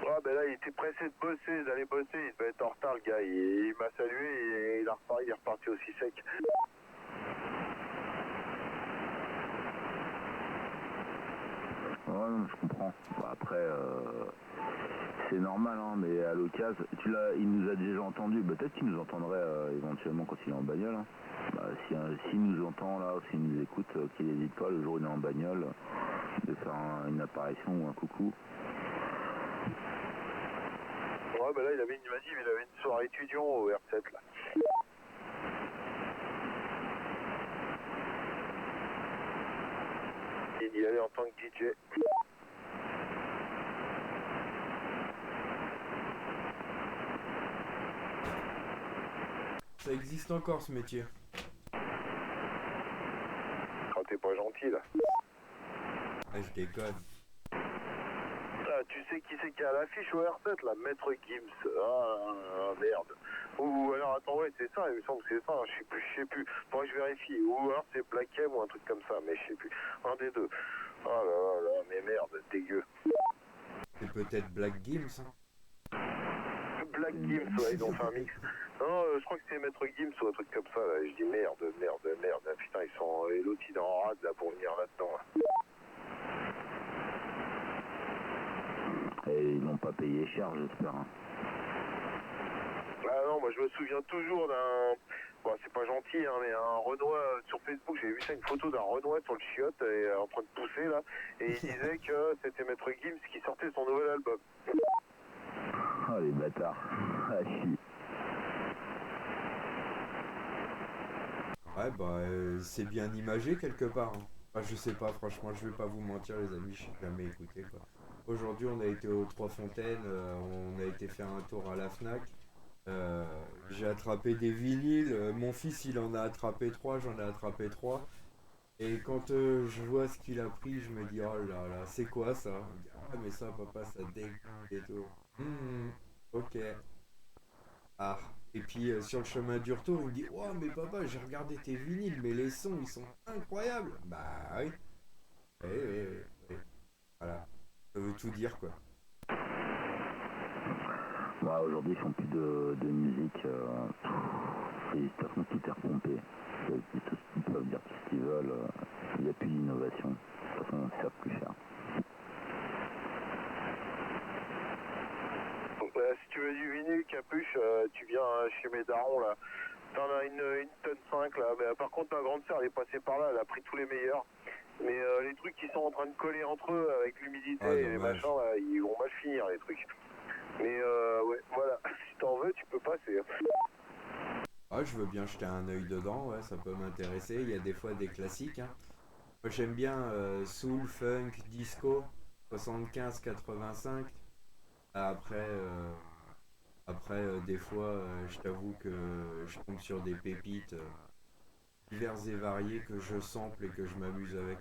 Ouais, ben là, il était pressé de bosser, d'aller bosser, il devait être en retard, le gars, il m'a salué et il est reparti aussi sec. Ouais, non, je comprends. Bon, après, c'est normal, hein, mais à l'occasion, il nous a déjà entendu. Peut-être qu'il nous entendrait éventuellement quand il est en bagnole, hein. Bah, s'il nous entend là, s'il nous écoute, qu'il n'hésite pas le jour où il est en bagnole de faire une apparition ou un coucou. Ouais, ben là, il m'a dit qu'il avait une soirée étudiant au R7, là. Il y allait en tant que DJ. Ça existe encore ce métier. Quand t'es pas gentil, là. Ah, je déconne. Ah, tu sais qui c'est qui a l'affiche au R7, là? Maître Gims. Ah, merde. Ou alors, attends, ouais, c'est ça, il me semble que c'est ça, hein, je sais plus. Faudrait que je vérifie. Ou alors c'est Black M ou un truc comme ça, mais je sais plus. Un des deux. Oh là là là, mais merde, dégueu. C'est peut-être Black Gims, hein. Black Gims, ouais, ils ont fait un mix. Non, je crois que c'est Maître Gims ou un truc comme ça, là. Je dis merde. Ah, putain, ils sont... Et l'autre, il est en rade, là, pour venir là-dedans, là. Et ils n'ont pas payé cher, j'espère, hein. Ah non, moi je me souviens toujours d'un... Bon, c'est pas gentil, hein, mais un Renoir sur Facebook, j'ai vu ça, une photo d'un Renoir sur le chiotte en train de pousser là, et il disait que c'était Maître Gims qui sortait son nouvel album. Oh les bâtards. Ah chi. Ouais, bah, c'est bien imagé quelque part, hein. Enfin, je sais pas, franchement, je vais pas vous mentir, les amis, je n'ai jamais écouté, quoi. Aujourd'hui, on a été aux Trois Fontaines, on a été faire un tour à la Fnac. J'ai attrapé des vinyles, mon fils il en a attrapé 3, j'en ai attrapé 3. Et quand je vois ce qu'il a pris, je me dis oh là là, c'est quoi ça? Il me dit, ah mais ça papa ça dégoûte et tout. Ok. Ah. Et puis sur le chemin du retour, il me dit oh mais papa j'ai regardé tes vinyles, mais les sons ils sont incroyables. Bah oui. Oui. Voilà. Ça veut tout dire quoi. Bah, aujourd'hui, ils font plus de musique. De toute façon, tout est repompé. Ils peuvent dire tout ce qu'ils veulent. Il n'y a plus d'innovation. De toute façon, ils savent plus faire. Donc, si tu veux du vinyle, Capuche, tu viens chez mes darons là. T'en as une tonne 5 là. Mais, par contre, ma grande sœur elle est passée par là, elle a pris tous les meilleurs. Mais les trucs qui sont en train de coller entre eux avec l'humidité et les machins, là, ils vont mal finir les trucs. Mais ouais, voilà, si t'en veux, tu peux passer. Ah, je veux bien jeter un œil dedans, ouais, ça peut m'intéresser. Il y a des fois des classiques, hein. Moi j'aime bien soul, funk, disco, 75-85. Après, des fois, je t'avoue que je tombe sur des pépites diverses et variées que je sample et que je m'amuse avec.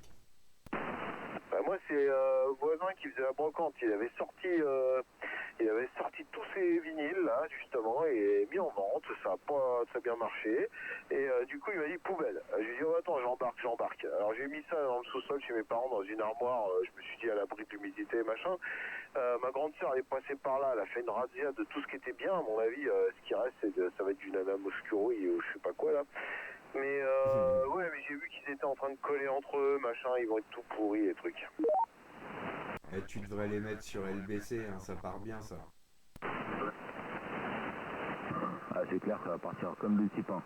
Bah, moi, c'est voisin qui faisait la brocante. Il avait sorti tous ses vinyles là, justement, et mis en vente. Ça n'a pas très bien marché. Et du coup, il m'a dit poubelle. Je lui ai dit oh, attends, j'embarque. Alors j'ai mis ça dans le sous-sol chez mes parents dans une armoire. Je me suis dit à l'abri de l'humidité, machin. Ma grande sœur elle est passée par là, elle a fait une razzia de tout ce qui était bien. À mon avis, ce qui reste, ça va être du Nana Mouskouri ou je sais pas quoi là. Mais ouais, mais j'ai vu qu'ils étaient en train de coller entre eux, machin, ils vont être tout pourris les trucs. Et tu devrais les mettre sur LBC, hein, ça part bien ça. c'est clair, ça va partir comme des petits pains.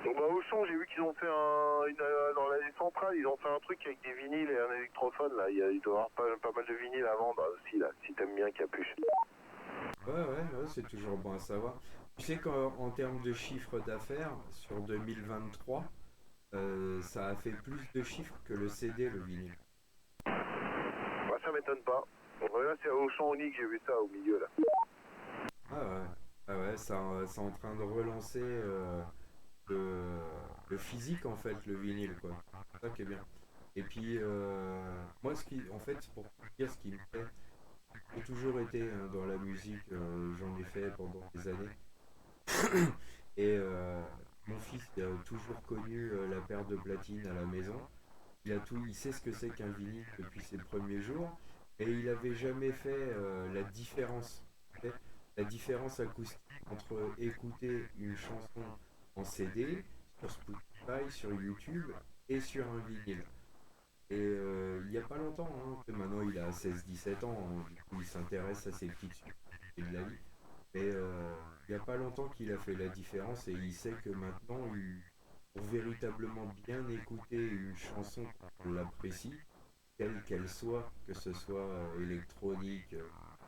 Donc bah Auchan, j'ai vu qu'ils ont fait dans l'allée centrale, ils ont fait un truc avec des vinyles et un électrophone là. Il doit y avoir pas mal de vinyles à vendre aussi là, si t'aimes bien Capuche. Ouais, c'est toujours bon à savoir. Tu sais qu'en termes de chiffre d'affaires, sur 2023, ça a fait plus de chiffres que le CD, le vinyle. Bah ça m'étonne pas. Bon, là c'est à Auchan Oni que j'ai vu ça au milieu là. Ah ouais, c'est en train de relancer le physique en fait, le vinyle quoi. C'est ça qui est bien. Et puis moi en fait pour dire ce qui me plaît, j'ai toujours été dans la musique, j'en ai fait pendant des années. Et mon fils il a toujours connu la paire de platine à la maison. Il sait ce que c'est qu'un vinyle depuis ses premiers jours, et il avait jamais fait la différence. Tu sais, la différence acoustique entre écouter une chanson en CD, sur Spotify, sur YouTube et sur un vinyle. Et il n'y a pas longtemps, hein, maintenant il a 16-17 ans, hein, du coup il s'intéresse à ces petites subtilités de la vie. Mais il n'y a pas longtemps qu'il a fait la différence et il sait que maintenant, pour véritablement bien écouter une chanson qu'on l'apprécie, quelle qu'elle soit, que ce soit électronique,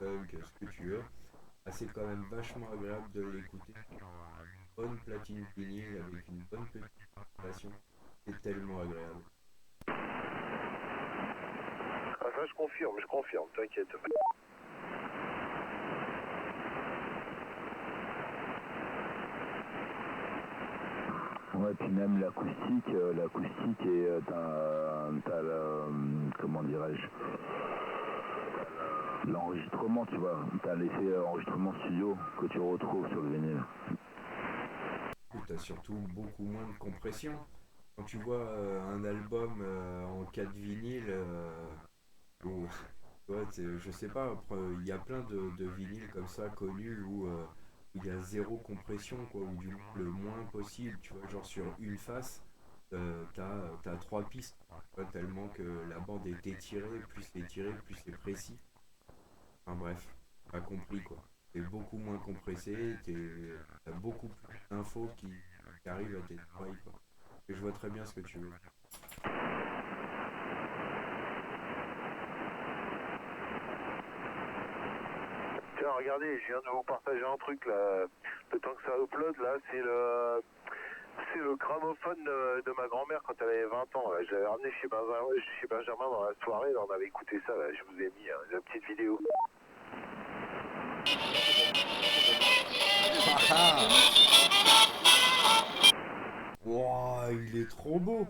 punk, ce que tu veux, bah, c'est quand même vachement agréable de l'écouter sur une bonne platine vinyle avec une bonne petite installation. C'est tellement agréable. Ah ça je confirme, t'inquiète. Ouais, puis même l'acoustique et t'as comment dirais-je, l'enregistrement, tu vois, t'as l'effet enregistrement studio que tu retrouves sur le vinyle. Tu as surtout beaucoup moins de compression. Quand tu vois un album en 4 vinyles, ou ouais, je sais pas, après, il y a plein de vinyles comme ça connus où il y a zéro compression, quoi, ou du moins le moins possible, tu vois, genre sur une face, t'as trois pistes, tu vois, tellement que la bande est étirée, plus c'est précis. Enfin bref, t'as compris quoi. C'est beaucoup moins compressé, t'as beaucoup plus d'infos qui arrivent à tes oreilles, quoi. Et je vois très bien ce que tu veux. Tiens, regardez, je viens de vous partager un truc là. Le temps que ça upload là, c'est le gramophone de ma grand-mère quand elle avait 20 ans. Là. Je l'avais ramené chez Benjamin dans la soirée, là, on avait écouté ça, là. Je vous ai mis la petite vidéo. Wouah, il est trop beau!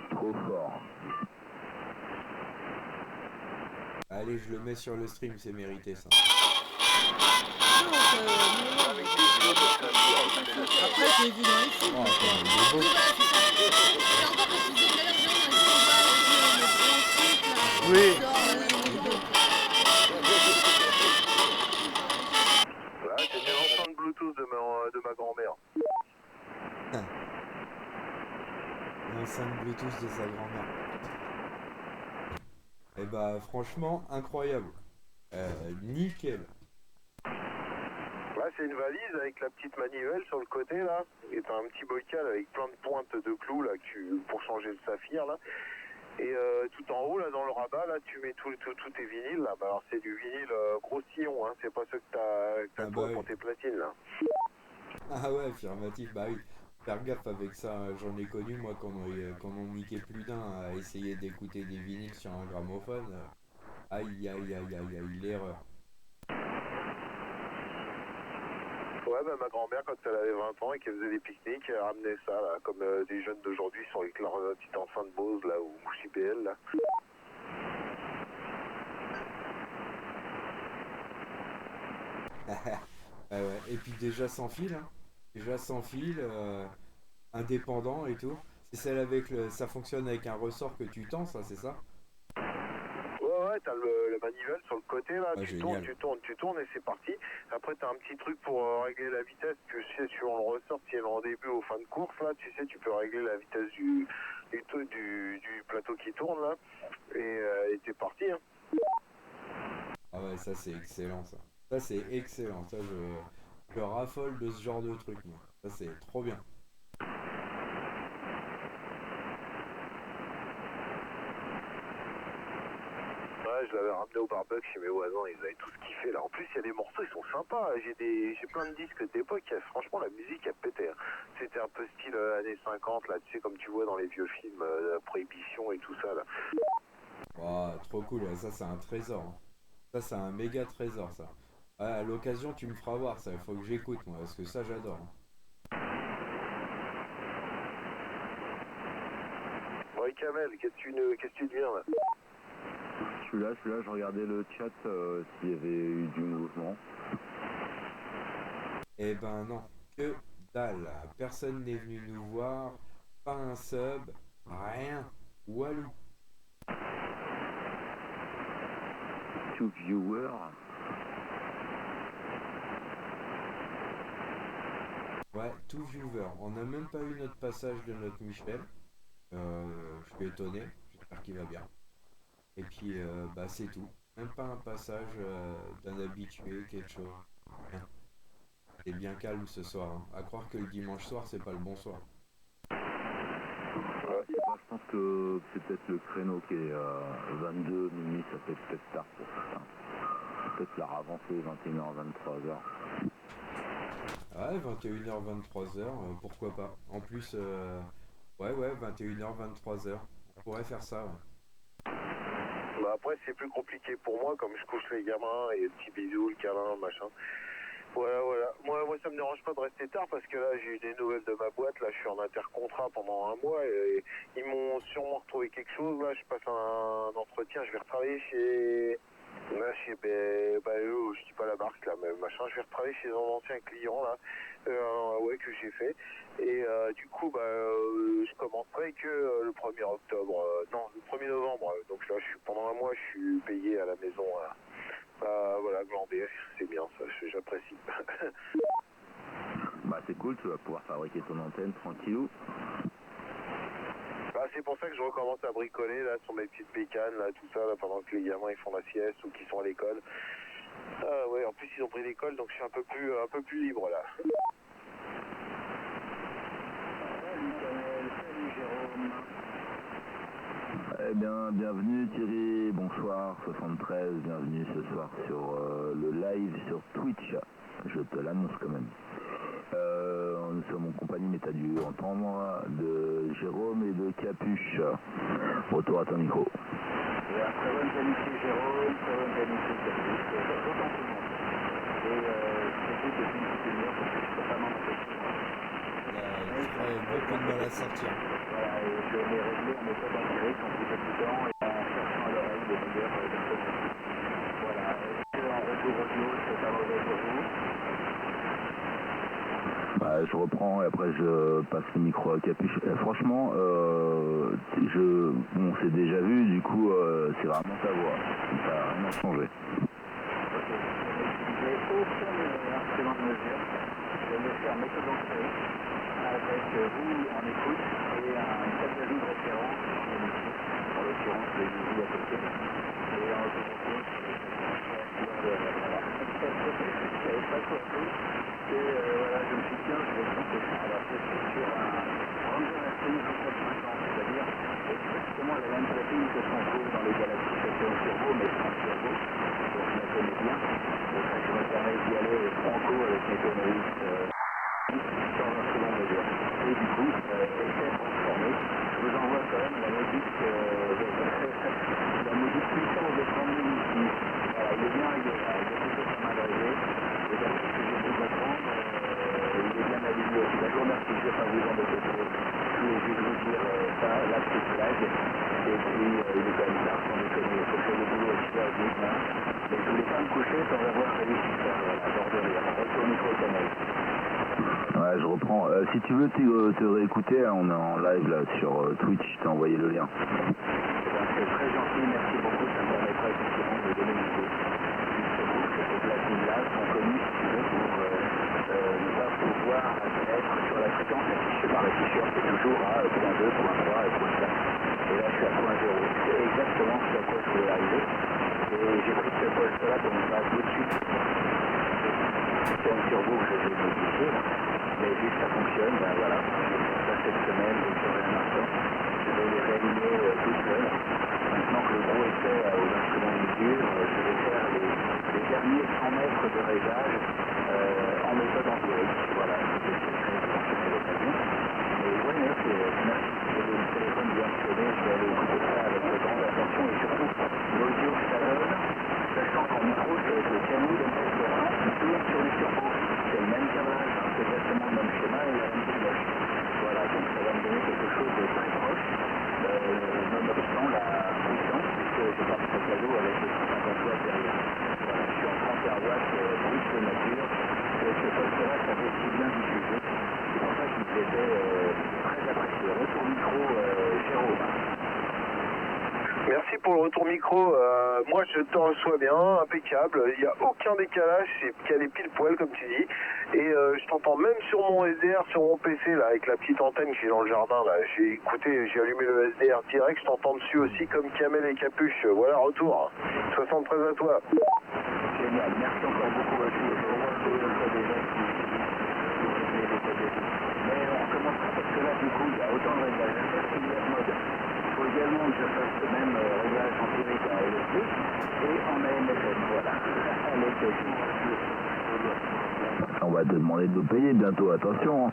Trop fort. Allez, je le mets sur le stream, c'est mérité ça. Après, je l'ai vu dans les films. Oh, attends, il est beau. C'est encore parce qu'ils ont d'ailleurs joué dans le Oui. Voilà, c'était l'enceinte Bluetooth de ma grand-mère. L'enceinte Bluetooth de sa grand-mère. Et bah, franchement, incroyable. Nickel. Là, c'est une valise avec la petite manivelle sur le côté, là. Et t'as un petit bocal avec plein de pointes de clous, là, pour changer le saphir, là. Et tout en haut, là, dans le rabat, là, tu mets tous tes vinyles, là. Bah, alors, c'est du vinyle gros sillon, hein. C'est pas ceux que t'as toi oui. pour tes platines, là. Ah ouais, affirmatif, bah oui. Faire gaffe avec ça, j'en ai connu moi quand on niquait plus d'un à essayer d'écouter des vinyles sur un gramophone. Aïe, l'erreur. Ouais, bah, ma grand-mère, quand elle avait 20 ans et qu'elle faisait des pique-niques, elle ramenait ça, là, comme des jeunes d'aujourd'hui sont avec leur petite enceinte Bose, là, ou JBL, là. Ouais. Et puis déjà sans fil, hein. Déjà sans fil, indépendant et tout. C'est celle avec ça fonctionne avec un ressort que tu tends, ça, c'est ça? Ouais, t'as le manivelle sur le côté, là, Ah, tu génial. tournes et c'est parti. Après, t'as un petit truc pour régler la vitesse, tu sais, sur le ressort, si elle est en début ou fin de course, là, tu sais, tu peux régler la vitesse du du plateau qui tourne là, et était parti. Hein. Ah ouais, ça c'est excellent ça. Ça c'est excellent. Ça je raffole de ce genre de truc moi. Ça c'est trop bien. Ouais, je l'avais ramené au barbecue chez mes voisins, ils avaient tous kiffé là. En plus, il y a des morceaux, ils sont sympas. J'ai plein de disques d'époque. Franchement, la musique a pété. Hein. C'était un peu style années 50 là, tu sais, comme tu vois dans les vieux films, la prohibition et tout ça là. Waouh, trop cool. Ouais, ça c'est un trésor. Hein. Ça c'est un méga trésor ça. Ouais, à l'occasion tu me feras voir ça. Il faut que j'écoute moi parce que ça j'adore. Hein. Ouais, Kamel, qu'est-ce que tu deviens là? Je suis là, je regardais le chat s'il y avait eu du mouvement. Eh ben non, que dalle. Personne n'est venu nous voir. Pas un sub, rien. Walou. Two viewers. Ouais, tout viewer. On n'a même pas eu notre passage de notre Michel. Je suis étonné. J'espère qu'il va bien. Et puis, bah c'est tout. Même pas un passage d'un habitué, quelque chose. Rien. C'est bien calme ce soir. Hein. À croire que le dimanche soir, c'est pas le bon soir. Ouais, je pense que c'est peut-être le créneau qui est 22 minuit, ça fait peut-être tard pour ça. Peut-être la ravancer 21h, 23h. Ouais, 21h, 23h, pourquoi pas. En plus, ouais, 21h, 23h. On pourrait faire ça, ouais. Bah après, c'est plus compliqué pour moi, comme je couche les gamins et le petit bisou, le câlin, machin. Voilà. Moi, ça me dérange pas de rester tard parce que là, j'ai eu des nouvelles de ma boîte. Là, je suis en intercontrat pendant un mois et ils m'ont sûrement retrouvé quelque chose. Là, je passe un entretien. Je vais retravailler chez. Là, je dis pas la marque là, mais machin. Je vais retravailler chez un ancien client là, ouais, que j'ai fait. Et du coup, je commencerai que le 1er octobre. Non, le 1er novembre. Donc là, pendant un mois, je suis payé à la maison. Voilà, glandé, c'est bien ça, j'apprécie. Bah c'est cool, tu vas pouvoir fabriquer ton antenne tranquillou. Bah, c'est pour ça que je recommence à bricoler là sur mes petites bécanes, là, tout ça, là, pendant que les gamins ils font la sieste ou qu'ils sont à l'école. Ouais, en plus ils ont pris l'école, donc je suis un peu plus libre là. Salut Kamel, salut Jérôme. Eh bien, bienvenue Thierry, bonsoir 73, bienvenue ce soir sur le live sur Twitch, je te l'annonce quand même. Nous sommes en compagnie, mais t'as dû entendre, de Jérôme et de Capuche. Retour à ton micro. Et un très bonne qualité Jérôme, très bonne qualité Capuche. J'entends tout le monde. Et j'écoute depuis une petite demi-heure parce que je peux pas m'en empêcher. Il ferait beaucoup de mal à sortir. Voilà, et je l'ai réglé en méthode empirique en vous écoutant et en cherchant à l'oreille des meilleurs d'informations. Voilà, est-ce qu'en retour audio, c'est pas mauvais pour vous? Bah, je reprends et après je passe le micro à Capuche. Franchement, bon, c'est déjà vu, du coup, c'est vraiment ta voix. Ça n'a rien changé. Ok, je n'ai aucun instrument de mesure. Je vais le faire méthode empirique avec vous en écoute et une table d'avis de référence en émission, en l'occurrence le Easy à côté. Et en retour audio, voilà. Je n'avais pas compris. Et voilà, je me suis dit, tiens, je vais tenter ça. Alors, c'est sur un Ranger Racing 2750, c'est-à-dire exactement la même platine que son cours dans les Galaxies 71 Turbo, mais sans turbo. Donc, je la connais bien. Donc, je me permets d'y aller franco avec mes tournevis sans instrument de mesure. Et du coup, essai transformé. Je vous envoie quand même la modique puissance de 30 000 ici. Voilà, il est bien réglé là, il est plutôt pas mal réglé. Et d'après ce que j'ai pu comprendre, il est bien aligné aussi. Je vous remercie, je ne vais pas vous embêter plus. Je voulais juste vous dire ça, la petite blague. Et puis, il est quand même tard, sans déconner. Il faut que je fasse le boulot aussi à demain. Mais je voulais pas me coucher sans avoir réussi ça. Voilà, bord de rire. Retour au micro Kamel. Ouais, je reprends. Si tu veux te réécouter, hein, on est en live là sur Twitch, je t'ai envoyé le lien. C'est très gentil, merci beaucoup. Ça me permettra effectivement de donner une idée. Justement, que ces platines-là sont connues, si tu veux, pour ne pas pouvoir être sur la fréquence affichée par l'afficheur. C'est toujours à .2, .3 et .4. on passe au-dessus. C'est un turbo que je vais modifier là. Mais vu que ça fonctionne, ben voilà, je vais faire ça cette semaine, je ferai un instant. Je vais les réaligner tout seul. Maintenant que le gros est fait aux instruments de mesure, je vais faire les derniers 100 mètres de réglage en méthode empirique. Voilà, je vais essayer de l'occasion. Et ouais, merci. Le téléphone bien sonné, je vais aller écouter ça avec grande attention et surtout l'audio que ça donne, sachant qu'en micro, c'est avec le piano de toujours sur les turbos. C'est le même câblage, hein, c'est exactement le même schéma et la même cloche. Voilà, donc ça va me donner quelque chose de très proche, nonobstant la puissance, puisque j'ai pas de cadeau avec les 150 watts derrière. Voilà, je suis en 31 watts brut de nature, et ce poste-là, ça fait si bien diffusé. C'est pour ça qu'il était très apprécié. Retour micro, Jérôme. Merci pour le retour micro. Moi, je te reçois bien, impeccable. Il n'y a aucun décalage, c'est calé pile poil, comme tu dis. Et je t'entends même sur mon SDR, sur mon PC, là, avec la petite antenne qui est dans le jardin. Là, j'ai écouté, j'ai allumé le SDR direct. Je t'entends dessus aussi, comme Kamel et Capuche. Voilà, retour. 73 à toi. Génial. Merci encore beaucoup. Mais on commencera parce que là, du coup, il y a autant de réglages à faire qu'il y a de mode. Il faut également que je fasse le même réglage empirique en LSD et en AM/FM, voilà. On va te demander de nous payer bientôt, attention.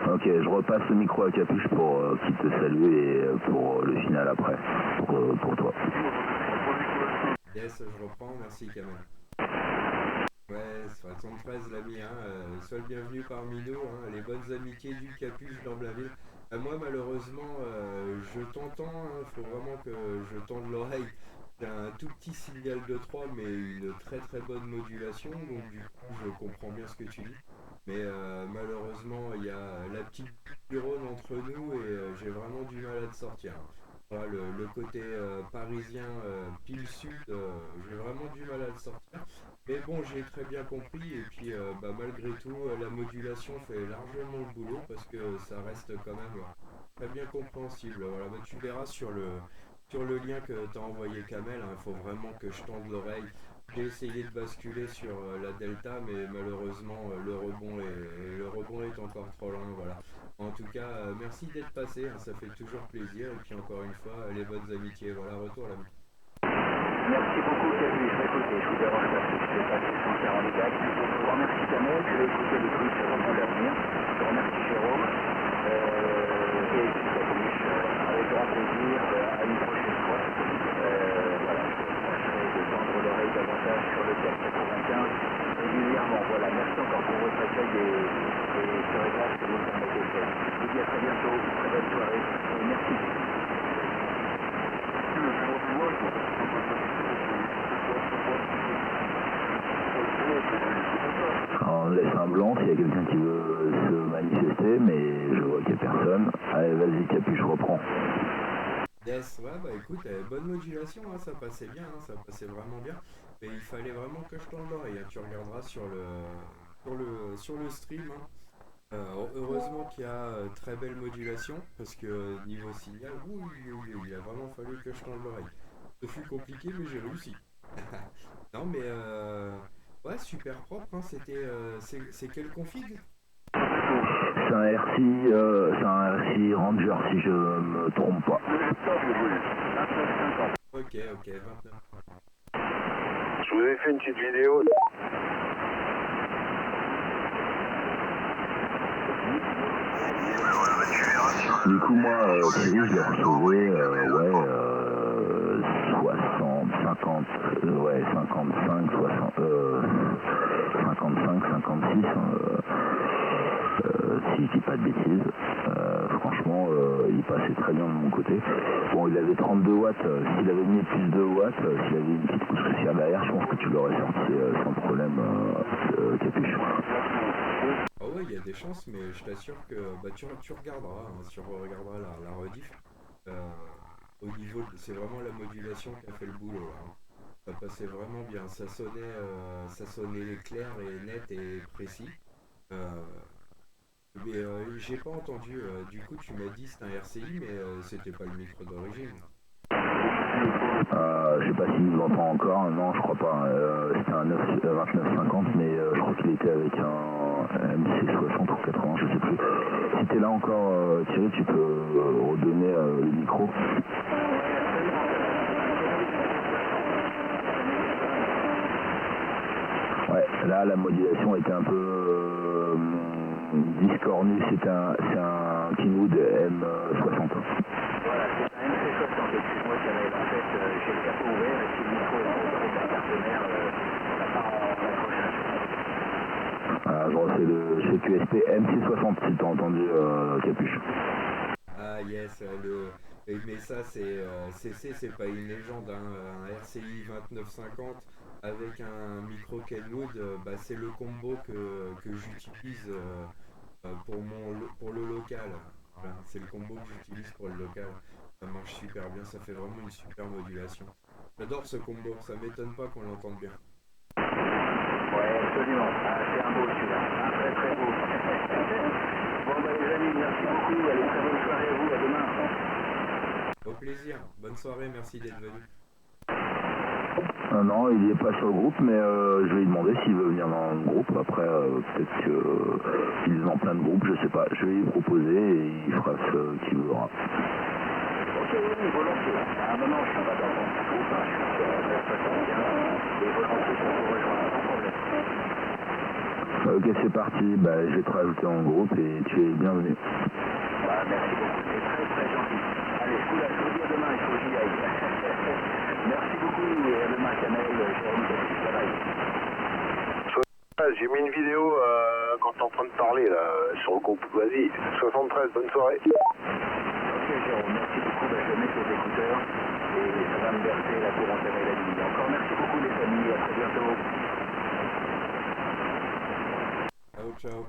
Ok, je repasse le micro à Capuche pour qu'il te salue et pour le final après, pour toi. Yes, je reprends, merci Kamel. Ouais, 73 l'ami, sois le bienvenu parmi nous, hein, les bonnes amitiés du Capuche dans Blainville. Moi malheureusement, je t'entends, faut vraiment que je tende l'oreille. J'ai un tout petit signal de 3 mais une très très bonne modulation, donc du coup je comprends bien ce que tu dis. Mais malheureusement il y a la petite neurone entre nous et j'ai vraiment du mal à te sortir. Voilà, le côté parisien pile sud, j'ai vraiment du mal à le sortir. Mais bon, j'ai très bien compris et puis malgré tout, la modulation fait largement le boulot parce que ça reste quand même très bien compréhensible. Voilà, tu verras sur le lien que t'as envoyé Kamel, il faut vraiment que je tende l'oreille. J'ai essayé de basculer sur la Delta, mais malheureusement le rebond est encore trop loin. Voilà. En tout cas, merci d'être passé, ça fait toujours plaisir. Et puis encore une fois, les bonnes amitiés. Voilà, retour l'ami. Merci beaucoup Capuche. Écoutez, je vous dérange pas plus, je vais passer sans faire en détail. Je vous remercie Kamel, je vais écouter le truc avant de l'avenir. Je remercie Jérôme et puis Capuche. Avec grand plaisir, à une prochaine fois. Voilà, je tâcherai de tendre l'oreille davantage sur le 495 régulièrement. Voilà, merci encore pour votre accueil et ce réglage que vous me permettez de faire. Je vous dis à très bientôt, très belle soirée et merci. On laisse un blanc s'il y a quelqu'un qui veut se manifester, mais je vois qu'il n'y a personne. Allez, vas-y Capuche, reprends. Yes, ouais, écoute, bonne modulation, ça passait bien, ça passait vraiment bien. Mais il fallait vraiment que je tende l'oreille, tu regarderas sur le stream. Heureusement qu'il y a très belle modulation, parce que niveau signal, il a vraiment fallu que je tende l'oreille. Ce fut compliqué, mais j'ai réussi. Non, mais ouais, super propre, c'est quel config? C'est un RC Ranger si je me trompe pas. Ok, 29. Je vous ai fait une petite vidéo. Du coup, moi, Thierry, je l'ai retrouvé, 55, 56, si je dis pas de bêtises. Franchement, il passe passait très bien de mon côté. Bon, il avait 32 watts, s'il avait mis plus de watts, s'il avait une petite pousse poussière derrière, je pense que tu l'aurais sorti sans problème, Capuche. Ah ouais, il y a des chances, mais je t'assure que bah, tu regarderas, hein, tu regarderas la rediff. Au niveau, c'est vraiment la modulation qui a fait le boulot. Hein. Ça passait vraiment bien, ça sonnait clair et net et précis. Mais j'ai pas entendu, du coup tu m'as dit c'était un RCI, mais c'était pas le micro d'origine. Je sais pas s'il nous entend encore, non je crois pas, c'était un 2950 mais je crois qu'il était avec un MC60 ou 80, je sais plus. Si t'es là encore Thierry, tu peux redonner le micro. Ouais, là la modulation était un peu discornue, c'est un Kenwood M60. Voilà, c'est un MC60, excuse-moi Kamel, en fait j'ai le capot ouvert et si le micro est pas ouvert avec un partenaire, ça part en accrochage. Ah, je refais le CQSP MC60 si t'as entendu Capuche. Ah yes, mais ça c'est pas une légende, hein. Un RCI 2950 avec un micro Kenwood, bah, c'est le combo que j'utilise pour le local. Voilà, c'est le combo que j'utilise pour le local. Ça marche super bien, ça fait vraiment une super modulation. J'adore ce combo, ça m'étonne pas qu'on l'entende bien. Ouais, absolument. Ah, c'est un beau celui-là. Un très très beau. Bon, bah les amis, merci beaucoup. Allez, très bonne soirée à vous. À demain. Au plaisir, bonne soirée, merci d'être venu. Non, il est pas sur le groupe, mais je vais lui demander s'il veut venir dans le groupe. Après, peut-être qu'il est dans plein de groupes, je sais pas. Je vais lui proposer et il fera ce qu'il voudra. Ok, oui, volontiers. À un moment, je suis pas dans mon groupe. Je suis sur 975. Et volontiers pour vous rejoindre, sans problème. Ok, c'est parti. Bah, je vais te rajouter dans le groupe et tu es bienvenu. Bah, merci beaucoup. C'est très très gentil. Allez, je vous dis à demain. Il faut que j'y aille. Merci beaucoup et à demain, Kamel, Jérôme, bye bye. J'ai mis une vidéo quand t'es en train de parler là sur le groupe. Vas-y, 73, bonne soirée. Ok Jérôme, merci beaucoup. Je vais mettre les écouteurs et ça va me verser la courante à Mélanie. Encore merci beaucoup les amis, à très bientôt. Ciao, ciao.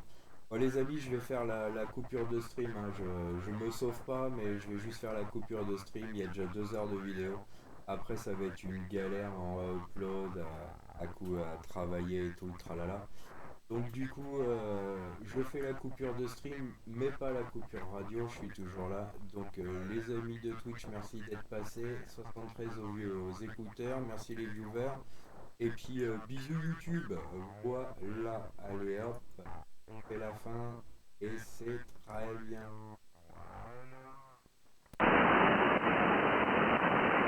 Bon, les amis, je vais faire la coupure de stream. Hein. Je me sauve pas, mais je vais juste faire la coupure de stream. Il y a déjà 2 heures de vidéo. Après, ça va être une galère en upload, à travailler et tout le tralala. Donc du coup, je fais la coupure de stream, mais pas la coupure radio, je suis toujours là. Donc les amis de Twitch, merci d'être passés. 73 aux écouteurs, merci les viewers. Et puis bisous YouTube, voilà, allez hop, on fait la fin, et c'est très bien.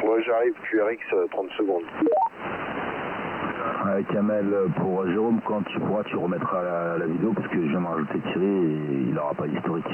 Moi j'arrive, QRX 30 secondes. Kamel, pour Jérôme, quand tu pourras, tu remettras la vidéo parce que je viens de rajouter Thierry et il n'aura pas d'historique.